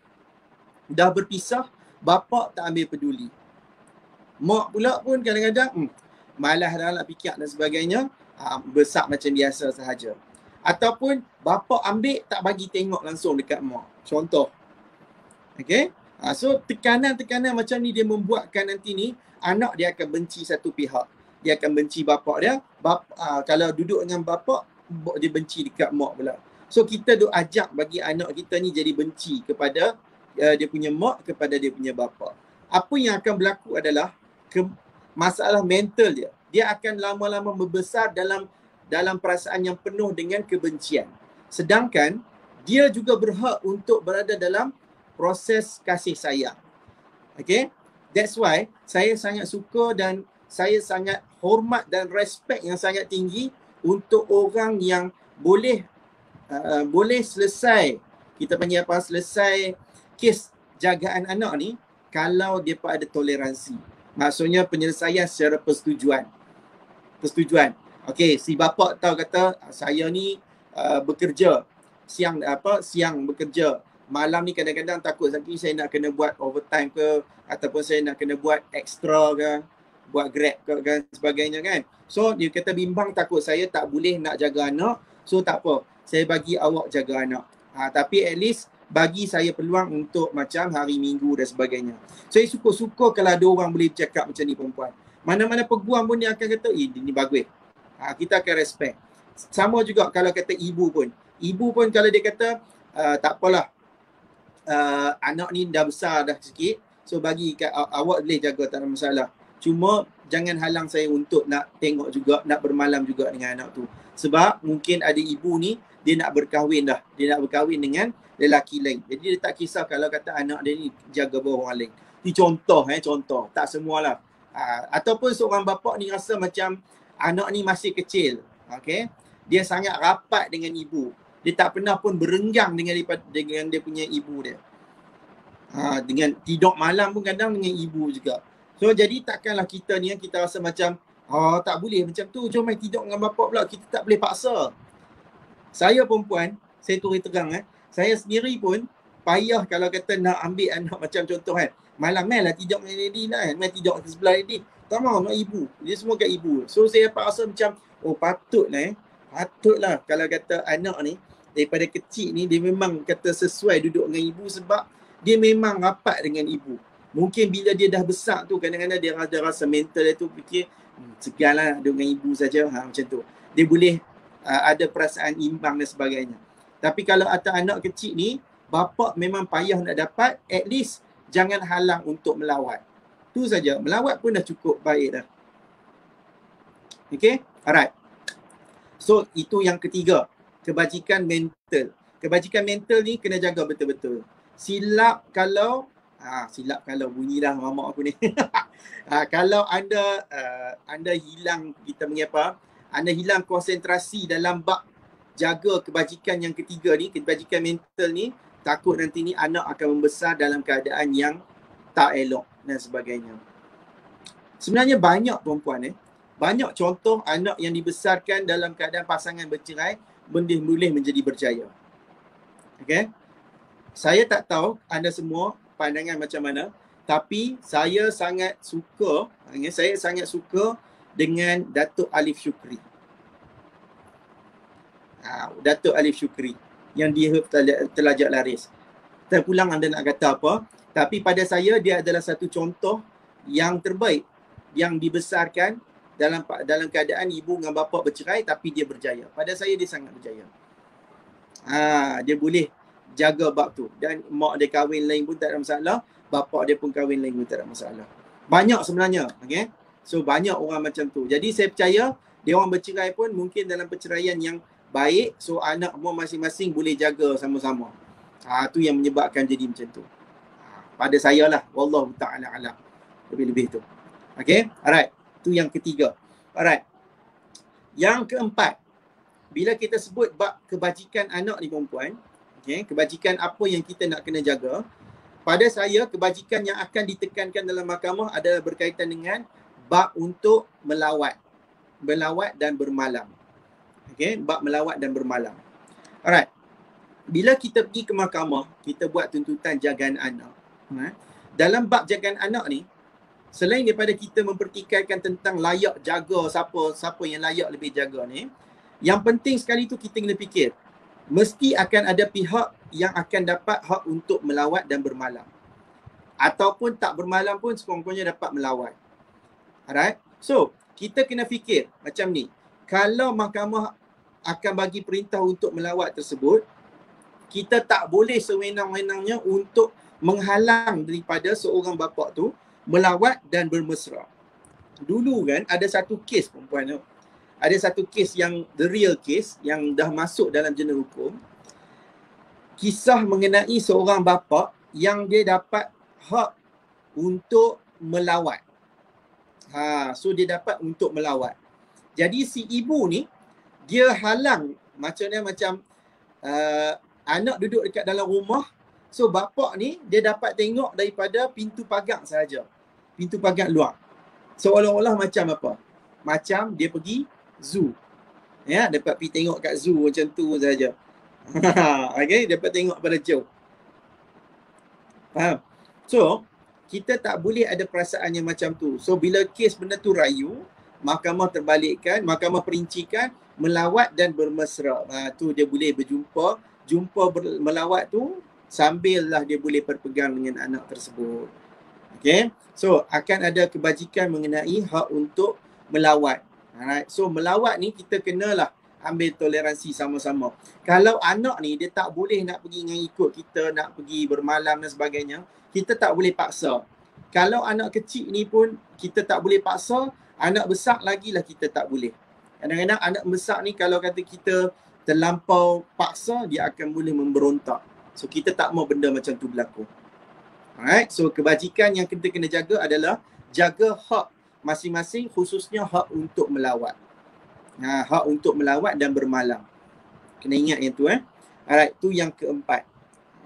dah berpisah, bapa tak ambil peduli. Mak pula pun kadang-kadang malas dah nak fikir dan sebagainya, besar macam biasa sahaja. Ataupun bapa ambil tak bagi tengok langsung dekat mak. Contoh. Okay? So tekanan-tekanan macam ni dia membuatkan nanti ni anak dia akan benci satu pihak. Dia akan benci bapa dia. Kalau duduk dengan bapa, dia benci dekat mak pula. So kita duk ajak bagi anak kita ni jadi benci kepada dia punya mak, kepada dia punya bapa. Apa yang akan berlaku adalah masalah mental dia. Dia akan lama-lama membesar dalam perasaan yang penuh dengan kebencian. Sedangkan dia juga berhak untuk berada dalam proses kasih sayang. Okay? That's why saya sangat suka dan saya sangat hormat dan respect yang sangat tinggi untuk orang yang boleh selesai, kita panggil apa, selesai kes jagaan anak ni kalau dia pun ada toleransi. Maksudnya penyelesaian secara persetujuan. Okey, si bapa tahu kata saya ni bekerja siang bekerja, malam ni kadang-kadang takut lagi saya nak kena buat overtime ke, ataupun saya nak kena buat extra ke, buat grab ke dan sebagainya kan. So dia kata bimbang, takut saya tak boleh nak jaga anak, so tak apa, saya bagi awak jaga anak. Tapi at least bagi saya peluang untuk macam hari Minggu dan sebagainya. Saya suka-suka kalau ada orang boleh bercakap macam ni perempuan. Mana-mana peguam pun dia akan kata, ini bagus. Kita akan respect. Sama juga kalau kata ibu pun. Ibu pun kalau dia kata, tak apalah, anak ni dah besar dah sikit, so bagi kat awak boleh jaga, tak ada masalah. Cuma jangan halang saya untuk nak tengok juga, nak bermalam juga dengan anak tu. Sebab mungkin ada ibu ni, dia nak berkahwin dah. Dia nak berkahwin dengan lelaki lain. Jadi dia tak kisah kalau kata anak dia ni jaga bawah orang lain. Ini contoh. Tak semualah. Ataupun seorang bapa ni rasa macam anak ni masih kecil. Okay? Dia sangat rapat dengan ibu. Dia tak pernah pun berenggang dengan dia punya ibu dia. Dengan tidur malam pun kadang dengan ibu juga. So jadi takkanlah kita ni kita rasa macam tak boleh macam tu, jom main tidur dengan bapa pula. Kita tak boleh paksa. Saya perempuan, saya turut terang saya sendiri pun payah kalau kata nak ambil anak macam contoh kan. Malam lah tidur dengan Lady lah kan. Main tidur ke sebelah Lady. Tak mahu nak ibu. Dia semua kat ibu. So saya rasa macam patutlah Patutlah kalau kata anak ni daripada kecil ni dia memang kata sesuai duduk dengan ibu sebab dia memang rapat dengan ibu. Mungkin bila dia dah besar tu kadang-kadang dia ada rasa mental dia tu fikir seganlah duduk dengan ibu saja, macam tu. Dia boleh ada perasaan imbang dan sebagainya. Tapi kalau atas anak kecil ni, bapa memang payah nak dapat, at least jangan halang untuk melawat. Tu saja, melawat pun dah cukup baik dah. Okay, alright. So itu yang ketiga, kebajikan mental. Kebajikan mental ni kena jaga betul-betul. Silap kalau bunyilah mamak aku ni. Kalau anda hilang, kita panggil apa? Anda hilang konsentrasi dalam bab jaga kebajikan yang ketiga ni, kebajikan mental ni, takut nanti ni anak akan membesar dalam keadaan yang tak elok dan sebagainya. Sebenarnya banyak perempuan banyak contoh anak yang dibesarkan dalam keadaan pasangan bercerai boleh menjadi berjaya. Okay? Saya tak tahu anda semua pandangan macam mana, tapi saya sangat suka dengan Datuk Alif Shukri. Datuk Alif Shukri yang dia telajak laris. Terpulang anda nak kata apa, tapi pada saya dia adalah satu contoh yang terbaik yang dibesarkan dalam keadaan ibu dengan bapa bercerai tapi dia berjaya. Pada saya dia sangat berjaya. Dia boleh jaga bab tu, dan mak dia kahwin lain pun tak ada masalah, bapa dia pun kahwin lain pun tak ada masalah. Banyak sebenarnya, okay? So banyak orang macam tu. Jadi saya percaya dia orang bercerai pun mungkin dalam perceraian yang baik, so anak semua masing-masing boleh jaga sama-sama. Tu yang menyebabkan jadi macam tu. Pada saya lah, wallahu ta'ala alam, lebih-lebih tu. Okay, alright. Tu yang ketiga. Alright. Yang keempat, bila kita sebut bab kebajikan anak ni perempuan, okay, kebajikan apa yang kita nak kena jaga, pada saya kebajikan yang akan ditekankan dalam mahkamah adalah berkaitan dengan bab untuk melawat dan bermalam. Okay, bab melawat dan bermalam. Alright. Bila kita pergi ke mahkamah, kita buat tuntutan jagaan anak. Dalam bab jagaan anak ni, selain daripada kita mempertikaikan tentang layak jaga, siapa yang layak lebih jaga ni, yang penting sekali tu kita kena fikir, mesti akan ada pihak yang akan dapat hak untuk melawat dan bermalam. Ataupun tak bermalam pun sekurang-kurangnya dapat melawat. Alright? So, kita kena fikir macam ni. Kalau mahkamah akan bagi perintah untuk melawat tersebut, kita tak boleh sewenang-wenangnya untuk menghalang daripada seorang bapa tu melawat dan bermesra. Dulu kan ada satu kes perempuan tu. Ada satu kes yang the real case yang dah masuk dalam jurnal hukum. Kisah mengenai seorang bapa yang dia dapat hak untuk melawat. So dia dapat untuk melawat. Jadi si ibu ni dia halang macam anak duduk dekat dalam rumah. So bapa ni dia dapat tengok daripada pintu pagar sahaja. Pintu pagar luar. Seolah-olah macam apa? Macam dia pergi zoo. Ya, dapat pergi tengok kat zoo macam tu saja. Okay, dapat tengok pada jauh. Faham? So, kita tak boleh ada perasaan yang macam tu. So, bila kes benda tu rayu, mahkamah terbalikkan, mahkamah perincikan melawat dan bermesra. Tu dia boleh berjumpa. Melawat tu sambil lah dia boleh berpegang dengan anak tersebut. Okay, so akan ada kebajikan mengenai hak untuk melawat. Alright, so melawat ni kita kenalah ambil toleransi sama-sama. Kalau anak ni dia tak boleh nak pergi dengan ikut kita, nak pergi bermalam dan sebagainya, kita tak boleh paksa. Kalau anak kecil ni pun kita tak boleh paksa, anak besar lagi lah kita tak boleh. Kadang-kadang anak besar ni kalau kata kita terlampau paksa, dia akan boleh memberontak. So kita tak mau benda macam tu berlaku. Alright, so kebajikan yang kita kena jaga adalah jaga hak masing-masing, khususnya hak untuk melawat. Hak untuk melawat dan bermalam. Kena ingat yang tu. Alright, tu yang keempat.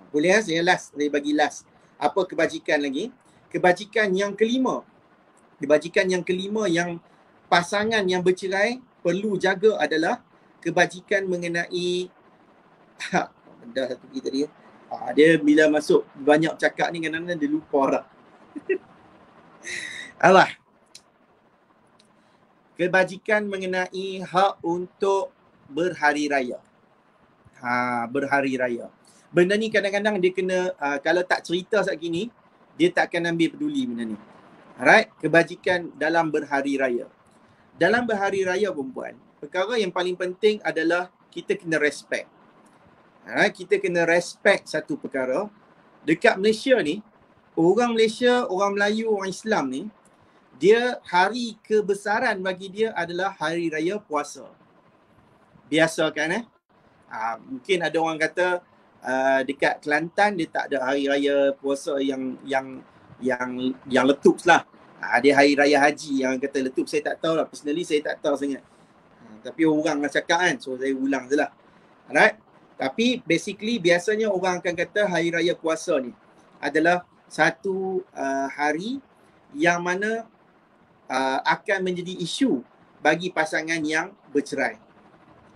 Boleh saya saya bagi last. Apa kebajikan lagi? Kebajikan yang kelima. Kebajikan yang kelima yang pasangan yang bercerai perlu jaga adalah kebajikan mengenai benda satu lagi tadi. Dia bila masuk banyak cakap ni kadang-kadang dia lupa dah. Kebajikan mengenai hak untuk berhari raya. Berhari raya. Benda ni kadang-kadang dia kena, kalau tak cerita saat gini, dia tak akan ambil peduli benda ni. Alright, kebajikan dalam berhari raya. Dalam berhari raya perempuan, perkara yang paling penting adalah kita kena respect. Alright, kita kena respect satu perkara. Dekat Malaysia ni, orang Malaysia, orang Melayu, orang Islam ni, dia hari kebesaran bagi dia adalah hari raya puasa. Biasa kan mungkin ada orang kata dekat Kelantan dia tak ada hari raya puasa yang letup lah. Dia hari raya haji yang kata letup. Saya tak tahu lah, personally saya tak tahu sangat. Tapi orang lah cakap kan, so saya ulang je lah. Alright. Tapi basically biasanya orang akan kata hari raya puasa ni adalah satu hari yang mana akan menjadi isu bagi pasangan yang bercerai.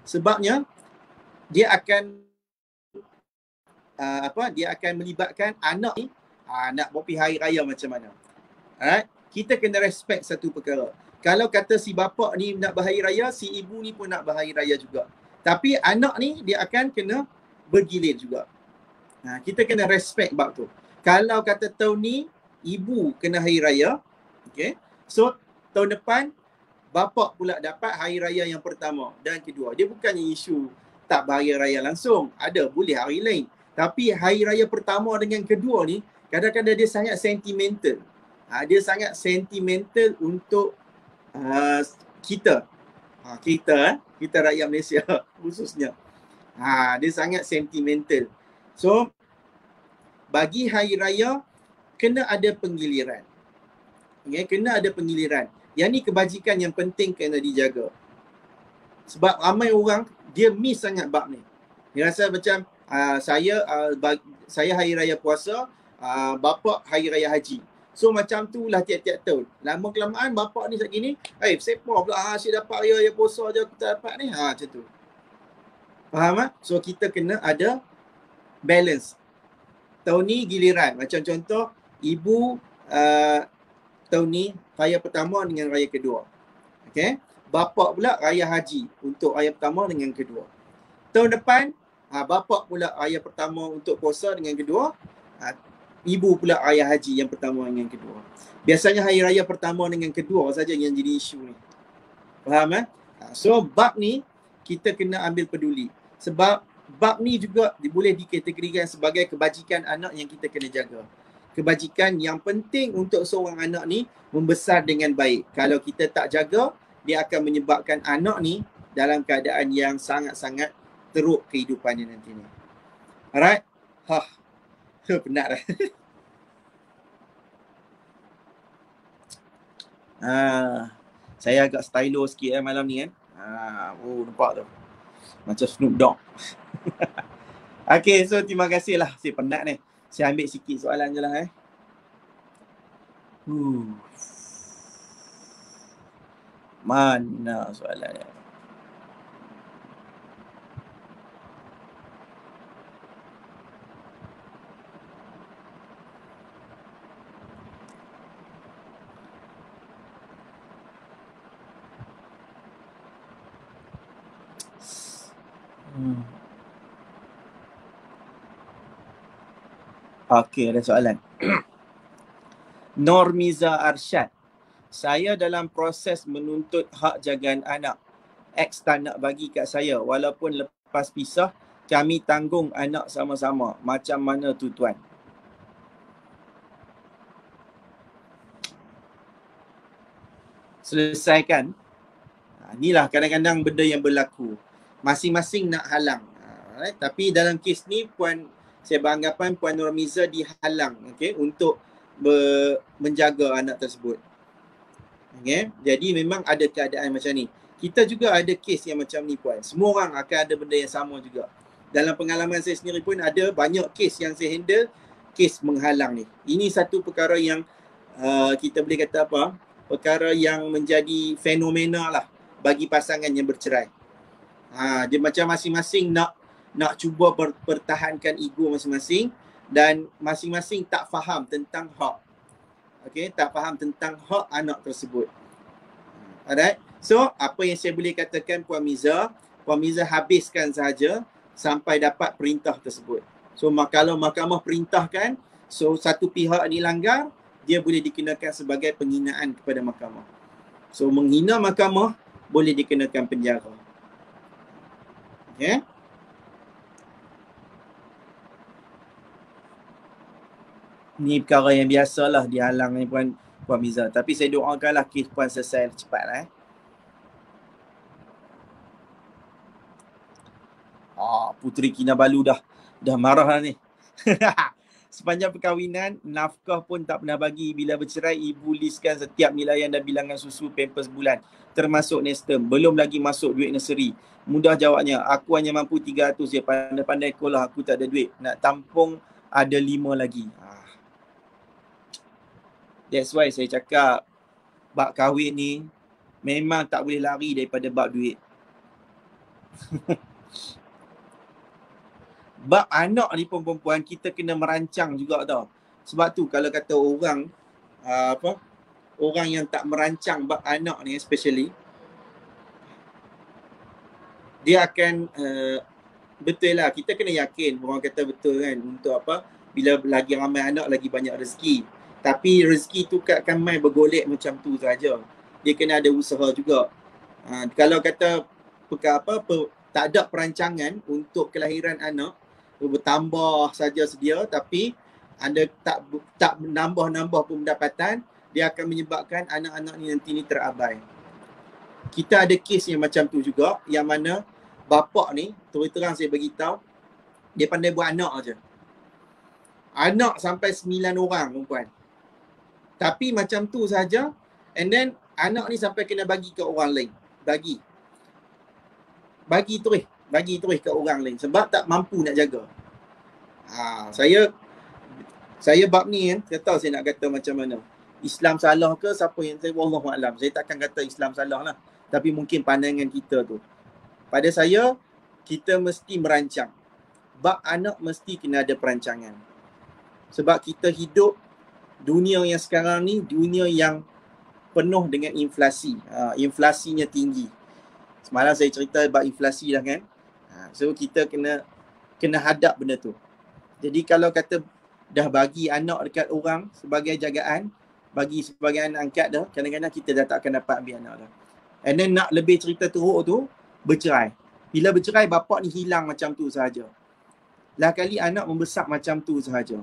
Sebabnya dia akan dia akan melibatkan anak ni nak pergi hari raya macam mana. Alright? Kita kena respect satu perkara. Kalau kata si bapa ni nak berhari raya, si ibu ni pun nak berhari raya juga. Tapi anak ni dia akan kena bergilir juga. Kita kena respect bab tu. Kalau kata tahun ni ibu kena hari raya, okay, so tahun depan bapa pula dapat hari raya yang pertama dan kedua. Dia bukannya isu tak berhari raya langsung. Ada, boleh hari lain. Tapi hari raya pertama dengan kedua ni, kadang-kadang dia sangat sentimental. Dia sangat sentimental untuk kita. Kita rakyat Malaysia khususnya. Dia sangat sentimental. So, bagi hari raya, kena ada penggiliran. Okay, kena ada penggiliran. Yang ni kebajikan yang penting kena dijaga. Sebab ramai orang, dia miss sangat bab ni. Dia rasa macam, saya hari raya puasa, bapa hari raya haji. So macam tu lah tiap-tiap tahun. Lama-kelamaan bapa ni saat gini, sepa pula asyik dapat raya puasa je aku tak dapat ni. Macam tu. Faham tak? So kita kena ada balance. Tahun ni giliran. Macam contoh, ibu tahun ni raya pertama dengan raya kedua. Okay? Bapa pula raya haji untuk raya pertama dengan kedua. Tahun depan, bapa pula raya pertama untuk puasa dengan kedua. Ibu pula raya haji yang pertama dengan kedua. Biasanya hari raya pertama dengan kedua saja yang jadi isu ni. Faham So bab ni kita kena ambil peduli. Sebab bab ni juga boleh dikategorikan sebagai kebajikan anak yang kita kena jaga. Kebajikan yang penting untuk seorang anak ni membesar dengan baik. Kalau kita tak jaga, dia akan menyebabkan anak ni dalam keadaan yang sangat-sangat teruk kehidupannya nanti ni. Alright? Penat dah. Saya agak stylo sikit malam ni kan. Nampak tu. Macam Snoop Dogg. Okay, so terima kasih lah. Saya penat ni. Saya ambil sikit soalan je lah Mana soalannya? Okey, ada soalan. Normiza Arsyad. Saya dalam proses menuntut hak jagaan anak. Ex tak nak bagi kat saya. Walaupun lepas pisah, kami tanggung anak sama-sama. Macam mana tu tuan? Selesaikan. Inilah kadang-kadang benda yang berlaku. Masing-masing nak halang. Tapi dalam kes ni, saya beranggapan Puan Normiza dihalang untuk menjaga anak tersebut. Jadi memang ada keadaan macam ni. Kita juga ada kes yang macam ni Puan. Semua orang akan ada benda yang sama juga. Dalam pengalaman saya sendiri pun ada banyak kes yang saya handle, kes menghalang ni. Ini satu perkara yang kita boleh kata apa? Perkara yang menjadi fenomena lah bagi pasangan yang bercerai. Dia macam masing-masing nak cuba pertahankan ego masing-masing dan masing-masing tak faham tentang hak. Tak faham tentang hak anak tersebut. Alright. So, apa yang saya boleh katakan Puan Miza, Puan Miza habiskan sahaja sampai dapat perintah tersebut. So kalau mahkamah perintahkan, so satu pihak dilanggar, dia boleh dikenakan sebagai penghinaan kepada mahkamah. So menghina mahkamah boleh dikenakan penjara. Okay? Ni perkara yang biasalah dihalang ni Puan Miza. Tapi saya doakanlah kes Puan selesai cepatlah. Puteri Kinabalu dah marah lah ni. Sepanjang perkahwinan, nafkah pun tak pernah bagi. Bila bercerai, ibu listkan setiap nilaian dan bilangan susu pampers bulan, termasuk nestem. Belum lagi masuk duit nursery. Mudah jawabnya, aku hanya mampu 300 je. Pandai-pandai sekolah, aku tak ada duit. Nak tampung ada 5 lagi. That's why saya cakap, bab kahwin ni memang tak boleh lari daripada bab duit. Bab anak ni pun perempuan, kita kena merancang juga tau. Sebab tu kalau kata orang orang yang tak merancang bab anak ni especially, dia akan betul lah, kita kena yakin, orang kata betul kan, untuk apa, bila lagi ramai anak lagi banyak rezeki. Tapi rezeki tu akan main bergolek macam tu saja. Dia kena ada usaha juga. Kalau kata tak ada perancangan untuk kelahiran anak, bertambah saja sedia, tapi anda tak menambah pun pendapatan, dia akan menyebabkan anak-anak ni nanti ni terabai. Kita ada kes yang macam tu juga, yang mana bapak ni, terus terang saya beritahu, dia pandai buat anak aja. Anak sampai 9 orang perempuan. Tapi macam tu saja, and then anak ni sampai kena bagi ke orang lain. Bagi terus ke orang lain sebab tak mampu nak jaga. Saya bab ni kan, tak tahu saya nak kata macam mana. Islam salah ke siapa yang saya, wallahu alam. Saya takkan kata Islam salah lah. Tapi mungkin pandangan kita tu. Pada saya, kita mesti merancang. Bab anak mesti kena ada perancangan. Sebab kita hidup dunia yang sekarang ni, dunia yang penuh dengan inflasi. Inflasinya tinggi. Semalam saya cerita bab inflasi dah kan. So kita kena hadap benda tu. Jadi kalau kata dah bagi anak dekat orang sebagai jagaan, bagi sebagai anak angkat dah, kadang-kadang kita dah tak akan dapat ambil anak dah. And then nak lebih cerita teruk tu, bercerai. Bila bercerai, bapak ni hilang macam tu sahaja. Lah kali anak membesar macam tu sahaja.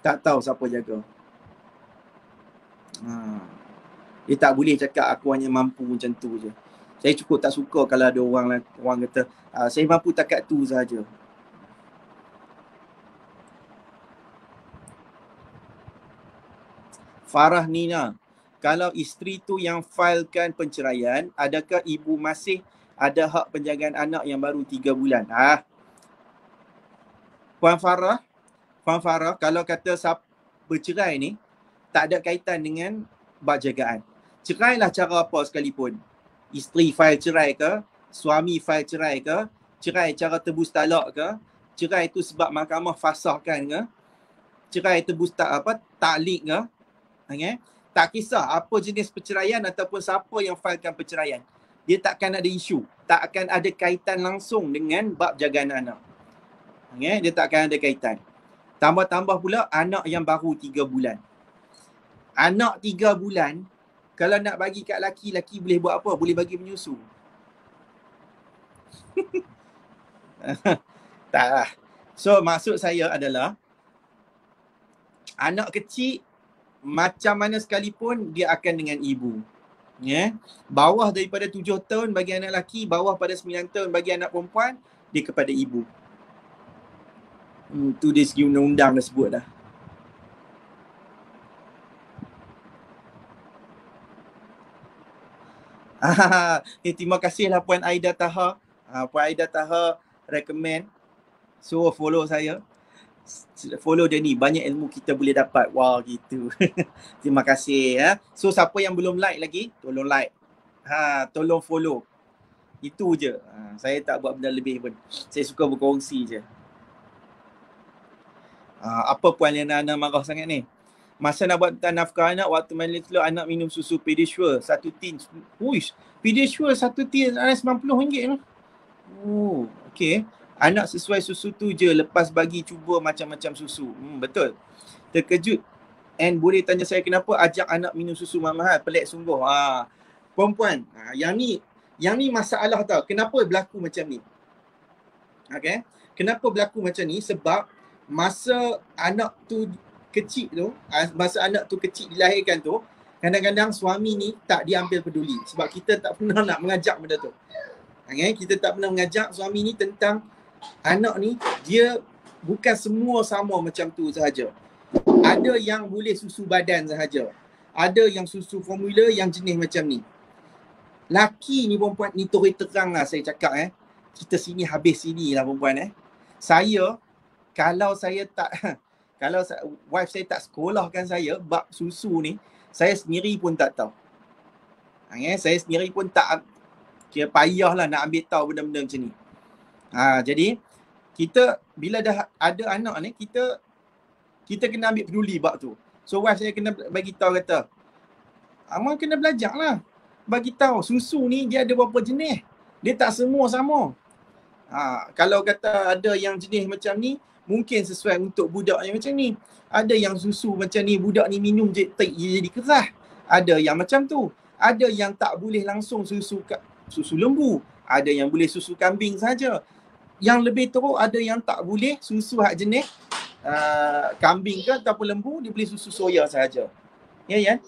Tak tahu siapa jaga. Dia tak boleh cakap aku hanya mampu macam tu je. Saya cukup tak suka kalau ada orang kata saya mampu takat tu sahaja. Farah Nina, kalau isteri tu yang filekan penceraian, adakah ibu masih ada hak penjagaan anak yang baru 3 bulan? Puan Farah, kalau kata bercerai ni tak ada kaitan dengan bab jagaan. Cerailah cara apa sekalipun. Isteri file cerai ke, suami file cerai ke, cerai cara tebus talak ke, cerai tu sebab mahkamah fasahkan ke, cerai tebus taklik ke, okay? Tak kisah apa jenis perceraian ataupun siapa yang filekan perceraian, dia takkan ada isu, tak akan ada kaitan langsung dengan bab jagaan anak. Okay? Dia takkan ada kaitan. Tambah-tambah pula anak yang baru 3 bulan. Anak 3 bulan, kalau nak bagi kat laki boleh buat apa? Boleh bagi menyusu. Tak lah. So maksud saya adalah, anak kecil macam mana sekalipun dia akan dengan ibu. Bawah daripada 7 tahun bagi anak lelaki, bawah pada 9 tahun bagi anak perempuan, dia kepada ibu. Tu dari segi undang-undang dah sebut dah. Terima kasihlah Puan Aida Taha. Puan Aida Taha recommend. So follow saya. Follow dia ni, banyak ilmu kita boleh dapat. Wah gitu. Terima kasih ya. So siapa yang belum like lagi, tolong like. Tolong follow. Itu je. Saya tak buat benda lebih pun. Saya suka berkongsi je. Apa Puan Liana marah sangat ni? Masa nak buat nafkah anak, waktu main telur, anak minum susu Pediasure 1 tin. Uish, Pediasure 1 tin RM90 tu. Oh, okey. Anak sesuai susu tu je, lepas bagi cuba macam-macam susu. Betul. Terkejut. And boleh tanya saya kenapa ajak anak minum susu mahal-mahal? Pelik sungguh. Perempuan, yang ni masalah tau. Kenapa berlaku macam ni? Okay. Kenapa berlaku macam ni? Sebab masa anak tu kecil tu, masa anak tu kecil dilahirkan tu, kadang-kadang suami ni tak diambil peduli. Sebab kita tak pernah nak mengajak benda tu. Okay. Kita tak pernah mengajak suami ni tentang anak ni, dia bukan semua sama macam tu sahaja. Ada yang boleh susu badan sahaja. Ada yang susu formula yang jenis macam ni. Laki ni perempuan ni terus terang lah saya cakap kita sini habis sini lah perempuan Saya, kalau saya tak, kalau wife saya tak sekolahkan saya bab susu ni, saya sendiri pun tak tahu. Saya sendiri pun tak, kira payah lah nak ambil tahu benda-benda macam ni. Jadi, kita bila dah ada anak ni, kita kena ambil peduli bab tu. So wife saya kena bagi tahu, kata, Amal kena belajar lah. Bagi tahu susu ni dia ada berapa jenis. Dia tak semua sama. Kalau kata ada yang jenis macam ni, mungkin sesuai untuk budak yang macam ni. Ada yang susu macam ni, budak ni minum je jadi keras. Ada yang macam tu. Ada yang tak boleh langsung susu lembu. Ada yang boleh susu kambing saja. Yang lebih teruk, ada yang tak boleh susu hak jenis kambing ke ataupun lembu, dia boleh susu soya saja. Ya, Yan?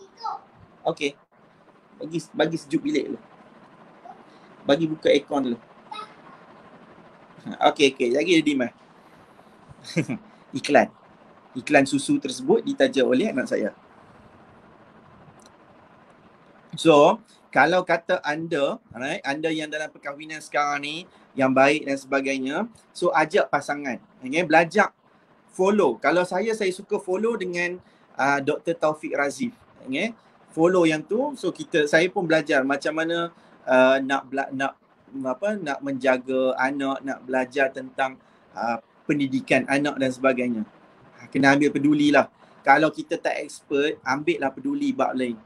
Okey. Bagi sejuk bilik dulu. Bagi buka aircon dulu. Okey. Lagi dia diam. Iklan susu tersebut ditaja oleh anak saya. So, kalau kata anda yang dalam perkahwinan sekarang ni, yang baik dan sebagainya, so ajak pasangan. Belajar follow. Kalau saya suka follow dengan Dr. Taufik Razif. Follow yang tu, so saya pun belajar macam mana nak menjaga anak, nak belajar tentang pendidikan anak dan sebagainya. Kena ambil pedulilah. Kalau kita tak expert, ambil lah peduli bab lain.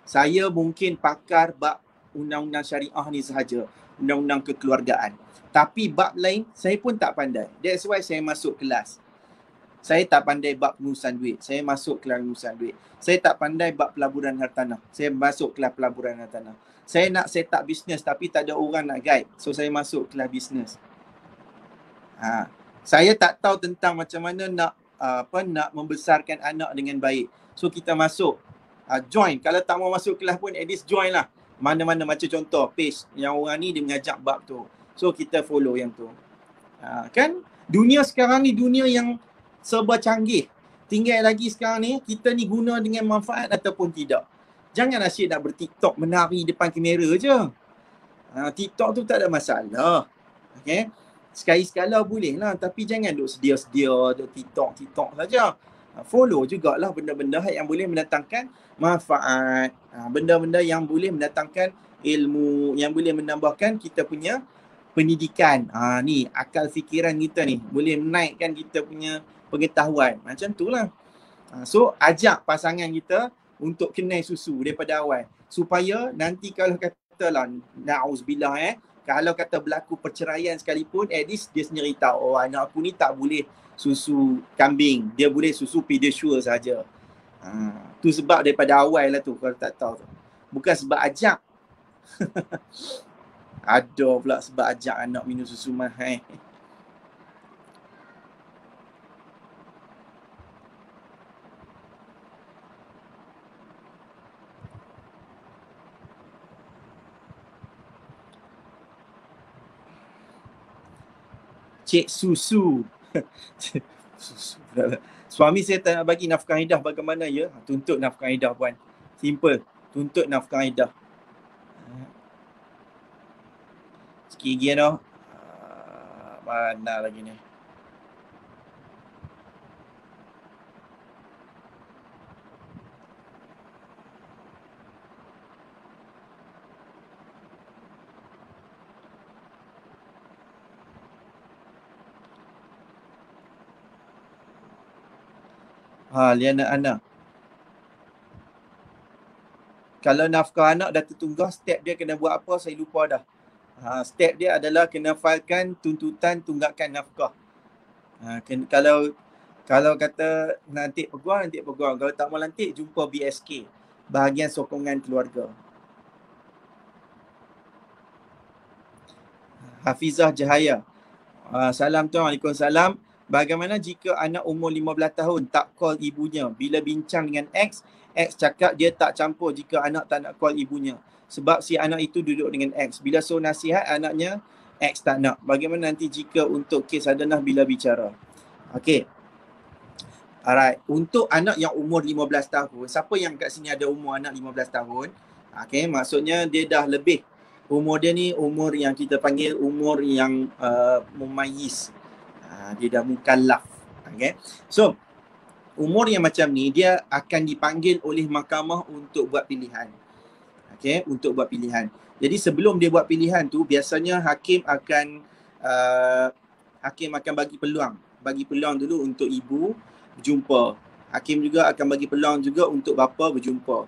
Saya mungkin pakar bab undang-undang syariah ni sahaja, undang-undang kekeluargaan. Tapi bab lain saya pun tak pandai. That's why saya masuk kelas. Saya tak pandai bab pengurusan duit. Saya masuk kelas pengurusan duit. Saya tak pandai bab pelaburan hartanah. Saya masuk kelas pelaburan hartanah. Saya nak set up bisnes tapi tak ada orang nak guide. So saya masuk kelas bisnes. Saya tak tahu tentang macam mana nak membesarkan anak dengan baik. So kita masuk, join. Kalau tak mau masuk kelas pun at least join lah. Mana-mana macam contoh page yang orang ni dia mengajak bab tu. So kita follow yang tu. Kan dunia sekarang ni dunia yang serba canggih. Tinggal lagi sekarang ni kita ni guna dengan manfaat ataupun tidak. Jangan asyik nak ber-TikTok menari depan kamera je. TikTok tu tak ada masalah. Okay. Sekali-sekala boleh lah. Tapi jangan duk sedia-sedia duk TikTok saja. Follow jugalah benda-benda yang boleh mendatangkan manfaat. Benda-benda yang boleh mendatangkan ilmu, yang boleh menambahkan kita punya pendidikan. Ni akal fikiran kita ni. Boleh menaikkan kita punya pengetahuan. Macam tu lah. So ajak pasangan kita untuk kenal susu daripada awal. Supaya nanti kalau katalah, na'uzubillah kalau kata berlaku perceraian sekalipun, at least dia sendiri tahu, anak aku ni tak boleh susu kambing. Dia boleh susu Pediasure saja. Tu sebab daripada awal lah tu, kalau tak tahu tu. Bukan sebab ajak. Ada pula sebab ajak anak minum susu mahal. Cik susu. Susu. Suami saya tak nak bagi nafkah hidah, bagaimana ya? Tuntut nafkah hidah puan. Simple. Tuntut nafkah hidah. Sikit lagi dah. Mana lagi ni? Liana anak. Kalau nafkah anak dah tertunggah, step dia kena buat apa, saya lupa dah. Step dia adalah kena filekan tuntutan tunggakan nafkah. Kalau kata nanti peguam. Kalau tak mau lantik, jumpa BSK, bahagian sokongan keluarga. Hafizah Jahaya. Salam tuan, Waalaikumsalam. Bagaimana jika anak umur 15 tahun tak call ibunya? Bila bincang dengan X cakap dia tak campur jika anak tak nak call ibunya. Sebab si anak itu duduk dengan X. Bila suruh nasihat anaknya, X tak nak. Bagaimana nanti jika untuk kes hadanah bila bicara? Okay. Alright. Untuk anak yang umur 15 tahun, siapa yang kat sini ada umur anak 15 tahun? Okay, maksudnya dia dah lebih. Umur dia ni umur yang kita panggil umur yang mumayyiz. Dia dah mukallaf. Okay. So, umur yang macam ni, dia akan dipanggil oleh mahkamah untuk buat pilihan. Okay, untuk buat pilihan. Jadi sebelum dia buat pilihan tu, biasanya hakim akan bagi peluang. Bagi peluang dulu untuk ibu berjumpa. Hakim juga akan bagi peluang juga untuk bapa berjumpa.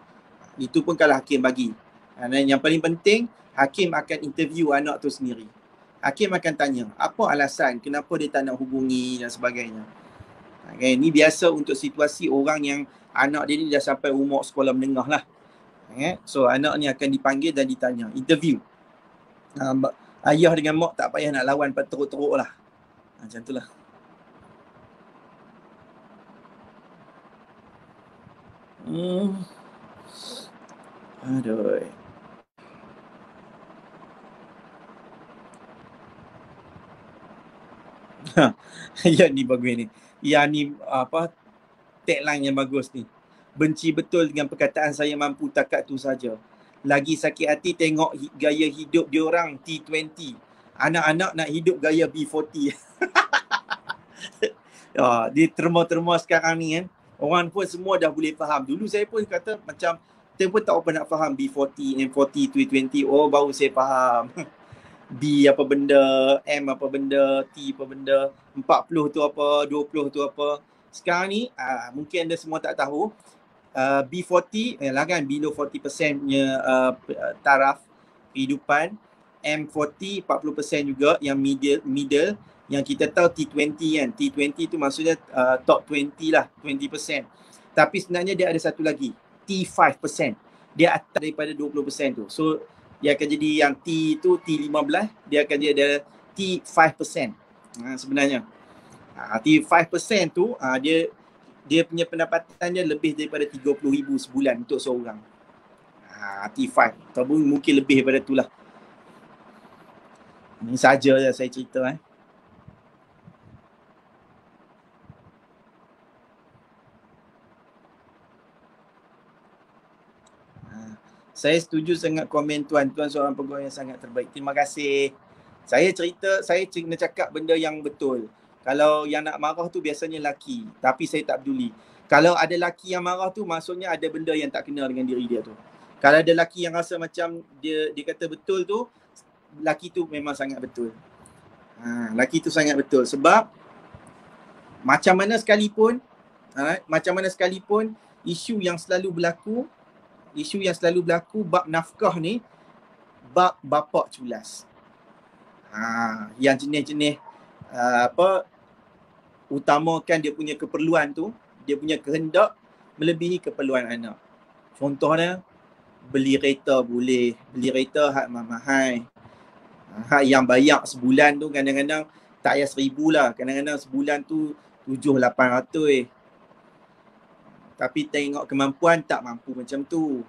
Itu pun kalau hakim bagi. Dan yang paling penting, hakim akan interview anak tu sendiri. Hakim akan tanya, apa alasan, kenapa dia tak nak hubungi dan sebagainya. Okay, ini biasa untuk situasi orang yang anak dia ni dah sampai umur sekolah menengah lah. Okay, so anak ni akan dipanggil dan ditanya, interview. Ayah dengan mak tak payah nak lawan teruk-teruk lah. Macam tu lah. Aduh. Yang ni bagus ni. Yang ni apa, tagline yang bagus ni. Benci betul dengan perkataan saya mampu takat tu saja. Lagi sakit hati tengok gaya hidup diorang T20. Anak-anak nak hidup gaya B40. Dia terma-terma sekarang ni kan. Orang pun semua dah boleh faham. Dulu saya pun kata macam, saya pun tak apa nak faham B40, M40, T20. Oh, baru saya faham. B apa benda, M apa benda, T apa benda, 40 tu apa, 20 tu apa. Sekarang ni mungkin anda semua tak tahu, B40 lah kan, below 40% punya taraf kehidupan. M40 40% juga, yang middle yang kita tahu T20 kan. T20 tu maksudnya top 20 lah, 20%. Tapi sebenarnya dia ada satu lagi, T5%. Dia atas daripada 20% tu. So dia akan jadi yang T tu T15, dia akan jadi ada T5% sebenarnya. T5% tu dia punya pendapatan dia lebih daripada 30,000 sebulan untuk seorang. T5 ataupun mungkin lebih daripada tu lah. Ini saja saya cerita Saya setuju sangat komen tuan seorang peguam yang sangat terbaik. Terima kasih. Saya kena cakap benda yang betul. Kalau yang nak marah tu biasanya laki, tapi saya tak peduli. Kalau ada laki yang marah tu, maksudnya ada benda yang tak kena dengan diri dia tu. Kalau ada laki yang rasa macam dia kata betul tu, laki tu memang sangat betul. Laki tu sangat betul. Sebab macam mana sekalipun, isu yang selalu berlaku bab nafkah ni, bab bapak culas. Yang jenis-jenis utamakan dia punya keperluan tu, dia punya kehendak melebihi keperluan anak. Contohnya, beli kereta boleh, beli kereta hak mahal. Hak yang bayar sebulan tu kadang-kadang tak payah 1,000 lah. Kadang-kadang sebulan tu 700-800. Tapi tengok kemampuan, tak mampu macam tu.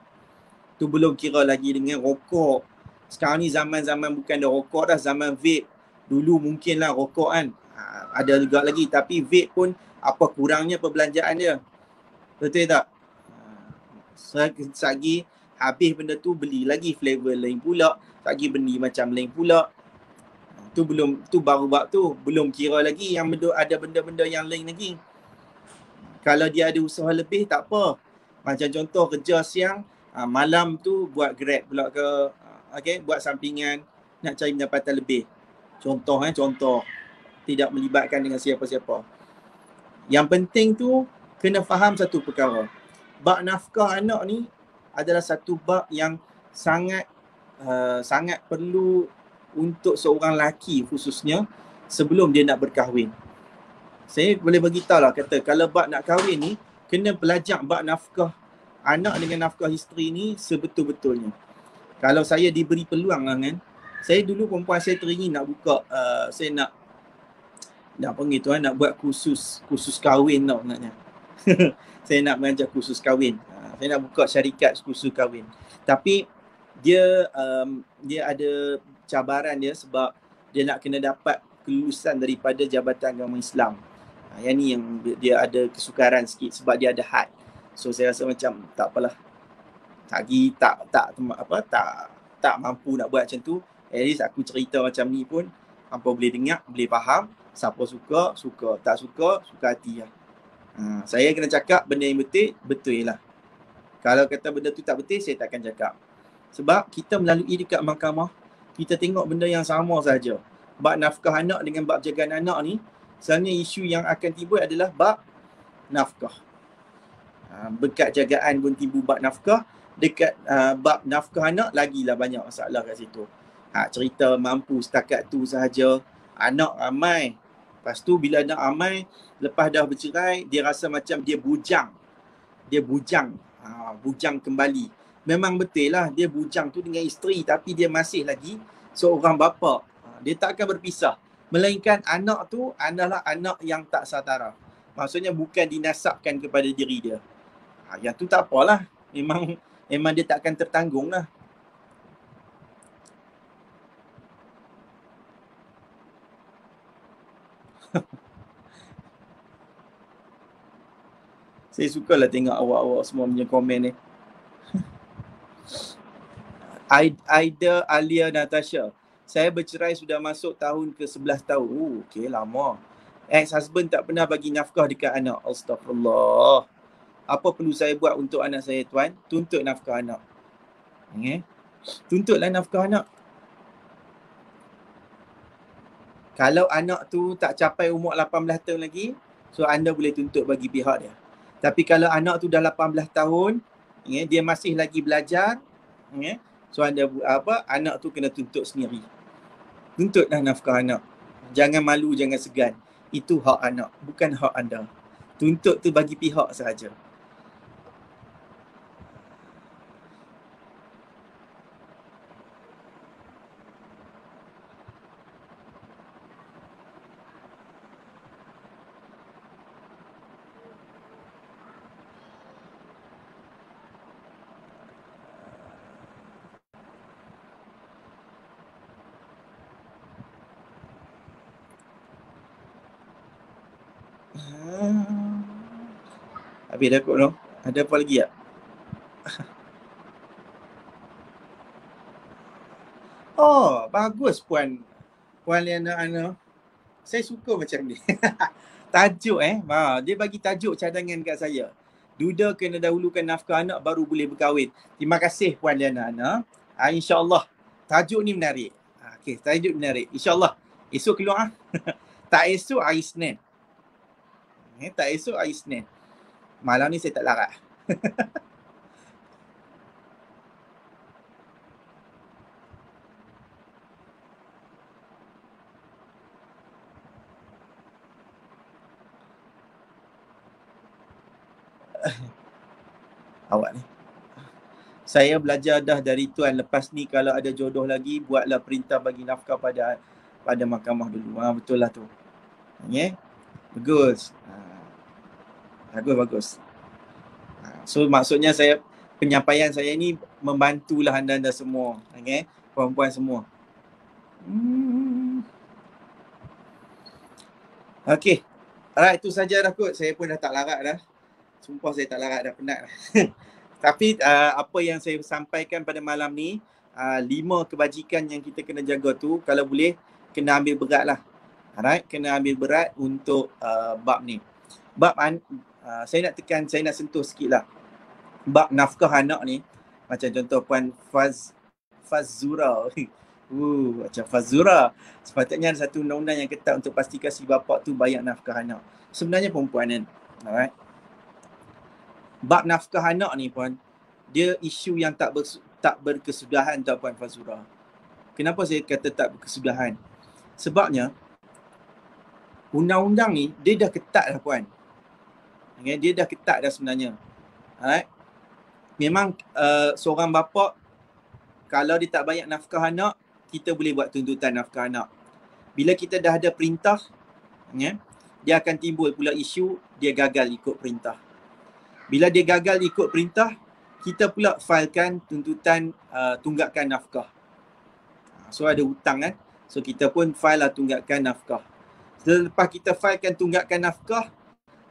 Tu belum kira lagi dengan rokok. Sekarang ni zaman-zaman bukan dah rokok dah, zaman vape. Dulu mungkinlah rokok kan, ada juga lagi. Tapi vape pun apa kurangnya perbelanjaan dia. Betul tak? Sagi habis benda tu, beli lagi flavor lain pula. Sagi beli macam lain pula. Tu baru bab tu. Belum kira lagi yang ada benda-benda yang lain lagi. Kalau dia ada usaha lebih, tak apa. Macam contoh kerja siang, malam tu buat Grab pula ke, buat sampingan, nak cari pendapatan lebih. Contoh. Tidak melibatkan dengan siapa-siapa. Yang penting tu, kena faham satu perkara. Bab nafkah anak ni adalah satu bab yang sangat perlu untuk seorang lelaki khususnya sebelum dia nak berkahwin. Saya boleh beritahu lah, kata kalau bab nak kahwin ni, kena belajar bab nafkah anak dengan nafkah isteri ni sebetul-betulnya. Kalau saya diberi peluang lah kan, saya dulu perempuan saya teringin nak buka, saya nak panggil tu nak buat kursus kahwin tau naknya. Saya nak mengajar kursus kahwin. Saya nak buka syarikat kursus kahwin. Tapi dia ada cabaran dia sebab dia nak kena dapat kelulusan daripada Jabatan Agama Islam. Yang ni yang dia ada kesukaran sikit sebab dia ada had. So saya rasa macam tak apalah. Tak mampu nak buat macam tu. At least aku cerita macam ni pun hampa boleh dengar, boleh faham. Siapa suka, suka. Tak suka, suka hati lah. Saya kena cakap benda yang betul lah. Kalau kata benda tu tak betul, saya takkan cakap. Sebab kita melalui dekat mahkamah, kita tengok benda yang sama saja. Bab nafkah anak dengan bab jagaan anak ni, sebenarnya isu yang akan timbul adalah bab nafkah. Berkat jagaan pun timbul bab nafkah. Dekat bab nafkah anak, lagilah banyak masalah kat situ. Cerita mampu setakat tu sahaja. Anak ramai. Lepas tu bila anak ramai, lepas dah bercerai, dia rasa macam dia bujang. Dia bujang. Bujang kembali. Memang betul lah, dia bujang tu dengan isteri, tapi dia masih lagi seorang bapa. Dia tak akan berpisah. Melainkan anak tu adalah anak yang tak satara. Maksudnya bukan dinasabkan kepada diri dia. Yang tu tak apalah. Memang dia tak akan tertanggung lah. Saya sukalah tengok awak-awak semua punya komen ni. Aida Alia Natasha. Saya bercerai sudah masuk tahun ke-11 tahun. Okey, lama. Ex-husband tak pernah bagi nafkah dekat anak. Astagfirullah. Apa perlu saya buat untuk anak saya, tuan? Tuntut nafkah anak. Tuntutlah nafkah anak. Kalau anak tu tak capai umur 18 tahun lagi, so anda boleh tuntut bagi pihak dia. Tapi kalau anak tu dah 18 tahun, dia masih lagi belajar, so anak tu kena tuntut sendiri. Tuntutlah nafkah anak. Jangan malu, jangan segan. Itu hak anak, bukan hak anda. Tuntut tu bagi pihak sahaja. Habis dah kot no? Ada apa lagi tak? Oh, bagus Puan Liana Ana. Saya suka macam ni. Tajuk dia bagi tajuk cadangan kat saya. Duda kena dahulukan nafkah anak baru boleh berkahwin. Terima kasih Puan Liana Ana. InsyaAllah tajuk ni menarik. Okey, tajuk menarik. InsyaAllah esok keluar. Tak esok hari Senin. Tak esok hari Senin. Malam ni saya tak larat. Awak ni. Saya belajar dah dari tuan. Lepas ni kalau ada jodoh lagi, buatlah perintah bagi nafkah pada mahkamah dulu. Betul lah tu. Bagus. Bagus. So maksudnya penyampaian saya ni membantulah anda semua. Puan-puan semua. Okey. Alright, itu saja dah kot. Saya pun dah tak larat dah. Sumpah saya tak larat dah, penat. Tapi apa yang saya sampaikan pada malam ni, 5 kebajikan yang kita kena jaga tu, kalau boleh kena ambil berat lah. Alright, kena ambil berat untuk bab ni. Saya nak sentuh sikit lah. Bab nafkah anak ni, macam contoh Puan Fazura. Macam Fazura. Sepatutnya ada satu undang-undang yang ketat untuk pastikan si bapa tu bayar nafkah anak. Sebenarnya perempuan kan. Alright. Bab nafkah anak ni Puan, dia isu yang tak berkesudahan tau Puan Fazura. Kenapa saya kata tak berkesudahan? Sebabnya undang-undang ni dia dah ketat dah puan. Okay, dia dah ketat dah sebenarnya. Alright. Memang seorang bapa kalau dia tak bayar nafkah anak, kita boleh buat tuntutan nafkah anak. Bila kita dah ada perintah, dia akan timbul pula isu dia gagal ikut perintah. Bila dia gagal ikut perintah, kita pula filekan tuntutan tunggakan nafkah. So ada hutang kan. So kita pun file lah tunggakan nafkah. Selepas kita filekan tunggakan nafkah,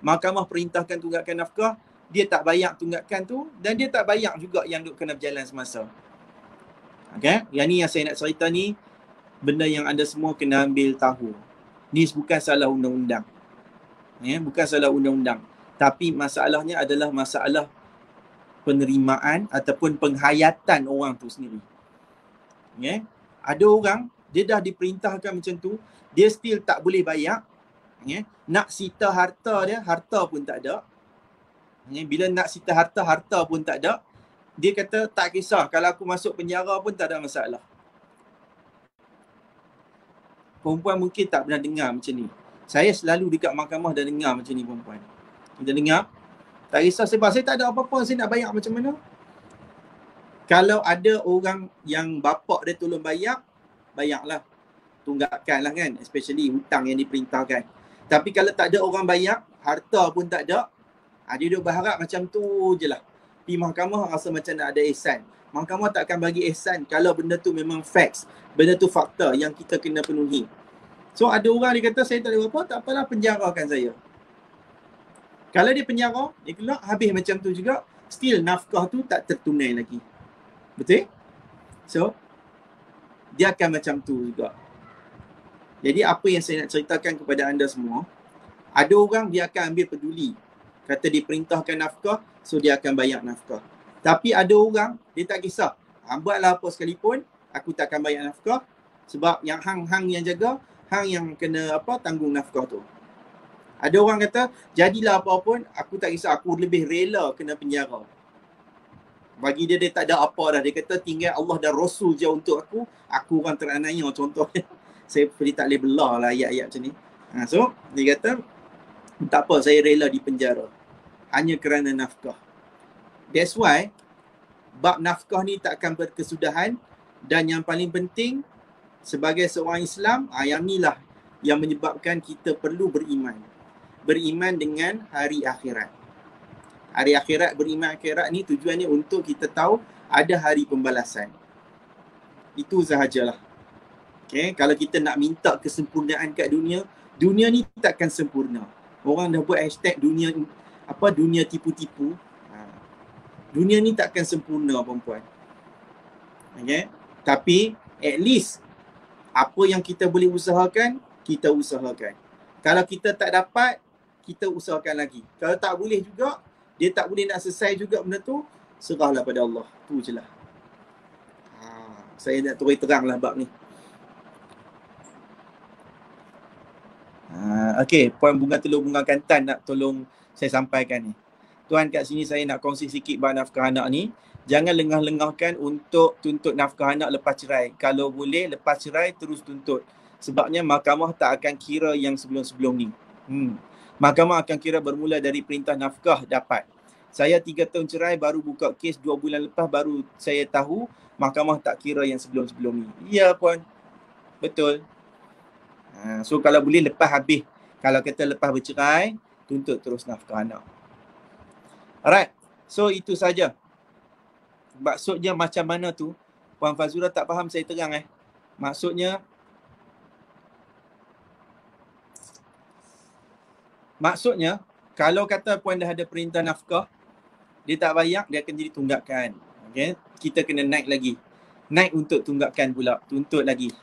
mahkamah perintahkan tunggakan nafkah, dia tak bayar tunggakan tu dan dia tak bayar juga yang duk kena berjalan semasa. Okay? Yang ni yang saya nak cerita ni, benda yang anda semua kena ambil tahu. Ni bukan salah undang-undang. Bukan salah undang-undang. Tapi masalahnya adalah masalah penerimaan ataupun penghayatan orang tu sendiri. Ada orang, dia dah diperintahkan macam tu, dia still tak boleh bayar. Nak sita harta dia, harta pun tak ada. Bila nak sita harta, harta pun tak ada. Dia kata tak kisah, kalau aku masuk penjara pun tak ada masalah. Perempuan mungkin tak pernah dengar macam ni. Saya selalu dekat mahkamah dah dengar macam ni perempuan. Kita dengar, tak kisah sebab saya tak ada apa-apa, saya nak bayar macam mana? Kalau ada orang yang bapak dia tolong bayar, bayarlah. Tunggakan lah kan, especially hutang yang diperintahkan. Tapi kalau tak ada orang bayar, harta pun tak ada, dia duduk berharap macam tu je lah. Di mahkamah rasa macam nak ada ihsan. Mahkamah tak akan bagi ihsan kalau benda tu memang facts, benda tu fakta yang kita kena penuhi. So ada orang dia kata saya tak ada apa, tak apalah, penjarakan saya. Kalau dia penjara, dia keluar habis macam tu juga, still nafkah tu tak tertunai lagi. Betul? So dia akan macam tu juga. Jadi apa yang saya nak ceritakan kepada anda semua, ada orang dia akan ambil peduli. Kata diperintahkan nafkah, so dia akan bayar nafkah. Tapi ada orang, dia tak kisah. Buatlah apa sekalipun, aku tak akan bayar nafkah. Sebab yang hang yang jaga, hang yang kena tanggung nafkah tu. Ada orang kata, jadilah apa pun, aku tak kisah, aku lebih rela kena penjara. Bagi dia tak ada apa dah. Dia kata tinggal Allah dan Rasul je untuk aku orang teranaya contohnya. Saya pergi tak boleh belah lah ayat-ayat macam ni. So, dia kata, tak apa, saya rela di penjara. Hanya kerana nafkah. That's why, bab nafkah ni takkan berkesudahan. Dan yang paling penting, sebagai seorang Islam, yang ni lah yang menyebabkan kita perlu beriman. Beriman dengan hari akhirat. Hari akhirat, beriman akhirat ni tujuannya untuk kita tahu ada hari pembalasan. Itu sahajalah. Okay? Kalau kita nak minta kesempurnaan kat dunia, dunia ni takkan sempurna. Orang dah buat hashtag dunia dunia tipu-tipu. Dunia ni takkan sempurna perempuan. Okay? Tapi at least apa yang kita boleh usahakan, kita usahakan. Kalau kita tak dapat, kita usahakan lagi. Kalau tak boleh juga, dia tak boleh nak selesai juga benda tu, serahlah pada Allah. Tu je lah. Saya nak terus terang lah bab ni. Okey, Puan Bunga Telur Bunga Kantan nak tolong saya sampaikan ni. Tuan, kat sini saya nak kongsi sikit bab nafkah anak ni. Jangan lengah-lengahkan untuk tuntut nafkah anak lepas cerai. Kalau boleh, lepas cerai terus tuntut. Sebabnya mahkamah tak akan kira yang sebelum-sebelum ni. Mahkamah akan kira bermula dari perintah nafkah dapat. Saya 3 tahun cerai, baru buka kes 2 bulan lepas, baru saya tahu mahkamah tak kira yang sebelum-sebelum ni. Ya puan, betul. So kalau boleh lepas habis. Kalau kata lepas bercerai, tuntut terus nafkah anak. Alright, so itu saja. Maksudnya macam mana tu, Puan Fazura tak faham, saya terang Maksudnya, kalau kata puan dah ada perintah nafkah, dia tak bayar, dia akan jadi tunggakan. Okay? Kita kena naik lagi. Naik untuk tunggakan pula. Tuntut lagi.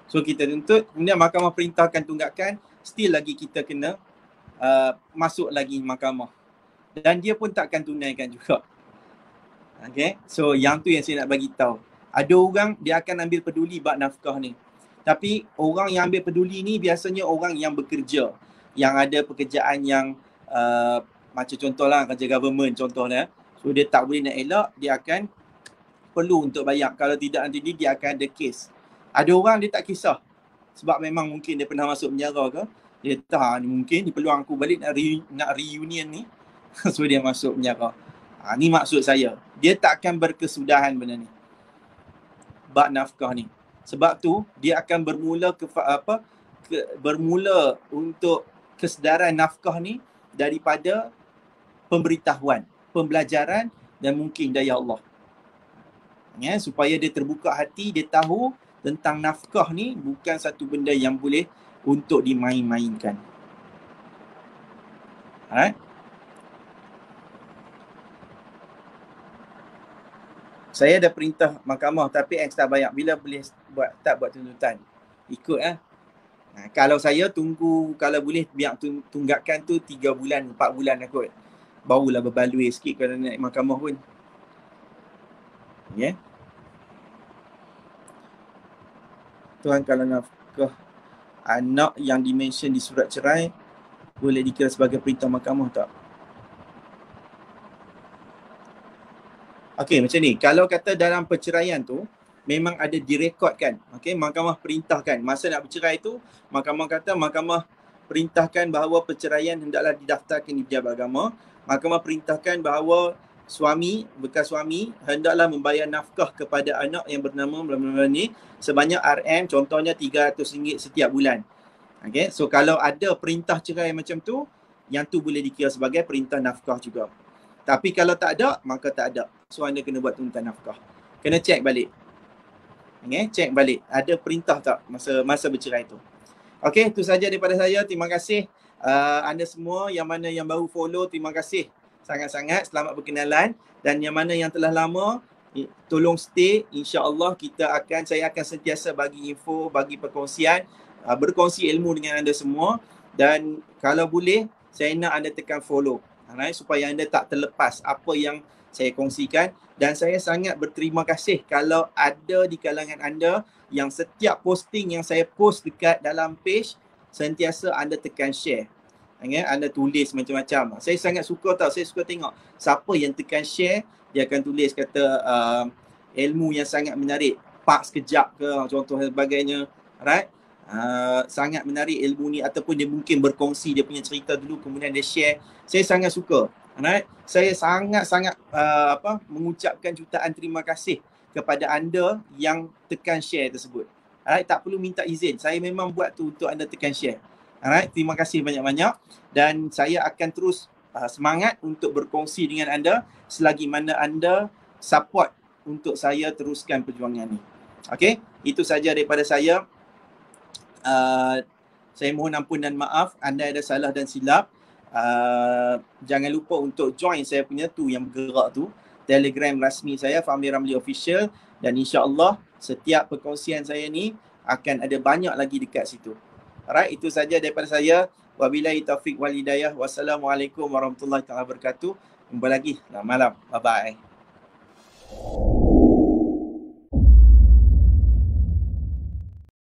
So kita tuntut, kemudian mahkamah perintahkan tunggakan, still lagi kita kena masuk lagi mahkamah. Dan dia pun takkan tunaikan juga. Okay? So yang tu yang saya nak bagi tahu. Ada orang, dia akan ambil peduli bab nafkah ni. Tapi orang yang ambil peduli ni biasanya orang yang bekerja, yang ada pekerjaan yang macam contohlah kerja government contohnya. So dia tak boleh nak elak, dia akan perlu untuk bayar. Kalau tidak nanti dia akan ada kes. Ada orang dia tak kisah. Sebab memang mungkin dia pernah masuk penjara ke. Dia tahu ni mungkin ni peluang aku balik nak reunion ni. So dia masuk penjara. Ni maksud saya. Dia tak akan berkesudahan benda ni. Bab nafkah ni. Sebab tu dia akan bermula untuk kesedaran nafkah ni daripada pemberitahuan, pembelajaran dan mungkin daya Allah. Ya, supaya dia terbuka hati, dia tahu tentang nafkah ni bukan satu benda yang boleh untuk dimain-mainkan. Alright? Saya ada perintah mahkamah tapi X tak banyak. Bila boleh buat tuntutan? Ikut kalau saya tunggu, kalau boleh biar tunggakan tu 3 bulan, 4 bulan lah kot. Barulah berbaloi sikit kalau naik mahkamah pun. Ya. Yeah. Tuan, kalau nafkah anak yang dimention di surat cerai boleh dikira sebagai perintah mahkamah tak? Okey, macam ni. Kalau kata dalam perceraian tu memang ada direkodkan. Okey, mahkamah perintahkan masa nak bercerai tu, mahkamah kata mahkamah perintahkan bahawa perceraian hendaklah didaftarkan di Pejabat Agama. Mahkamah perintahkan bahawa suami, bekas suami hendaklah membayar nafkah kepada anak yang bernama bla-bla-bla ni sebanyak RM, contohnya RM300 setiap bulan. Okey, so kalau ada perintah cerai macam tu, yang tu boleh dikira sebagai perintah nafkah juga. Tapi kalau tak ada, maka tak ada. So anda kena buat tuntutan nafkah. Kena check balik. Okay, check balik. Ada perintah tak masa bercerai tu. Okey, itu saja daripada saya. Terima kasih anda semua yang mana yang baru follow, terima kasih sangat-sangat. Selamat berkenalan. Dan yang mana yang telah lama, tolong stay. InsyaAllah saya akan sentiasa bagi info, bagi perkongsian, berkongsi ilmu dengan anda semua. Dan kalau boleh, saya nak anda tekan follow. Supaya anda tak terlepas apa yang saya kongsikan. Dan saya sangat berterima kasih kalau ada di kalangan anda yang setiap posting yang saya post dekat dalam page, sentiasa anda tekan share. Anda tulis macam-macam. Saya sangat suka saya suka tengok siapa yang tekan share, dia akan tulis kata ilmu yang sangat menarik, pak sekejap ke, contoh dan sebagainya. Right? Sangat menarik ilmu ni, ataupun dia mungkin berkongsi dia punya cerita dulu kemudian dia share. Saya sangat suka. Alright, saya sangat-sangat mengucapkan jutaan terima kasih kepada anda yang tekan share tersebut. Alright, tak perlu minta izin. Saya memang buat tu untuk anda tekan share. Alright, terima kasih banyak-banyak dan saya akan terus semangat untuk berkongsi dengan anda selagi mana anda support untuk saya teruskan perjuangan ni. Okey, itu saja daripada saya. Saya mohon ampun dan maaf anda ada salah dan silap. Jangan lupa untuk join saya punya tu yang bergerak tu, Telegram rasmi saya Fahmi Ramli Official, dan insya-Allah setiap perkongsian saya ni akan ada banyak lagi dekat situ. Alright, itu saja daripada saya. Wabillahi taufik wal hidayah. Wassalamualaikum warahmatullahi wabarakatuh. Jumpa lagi. Selamat malam. Bye bye.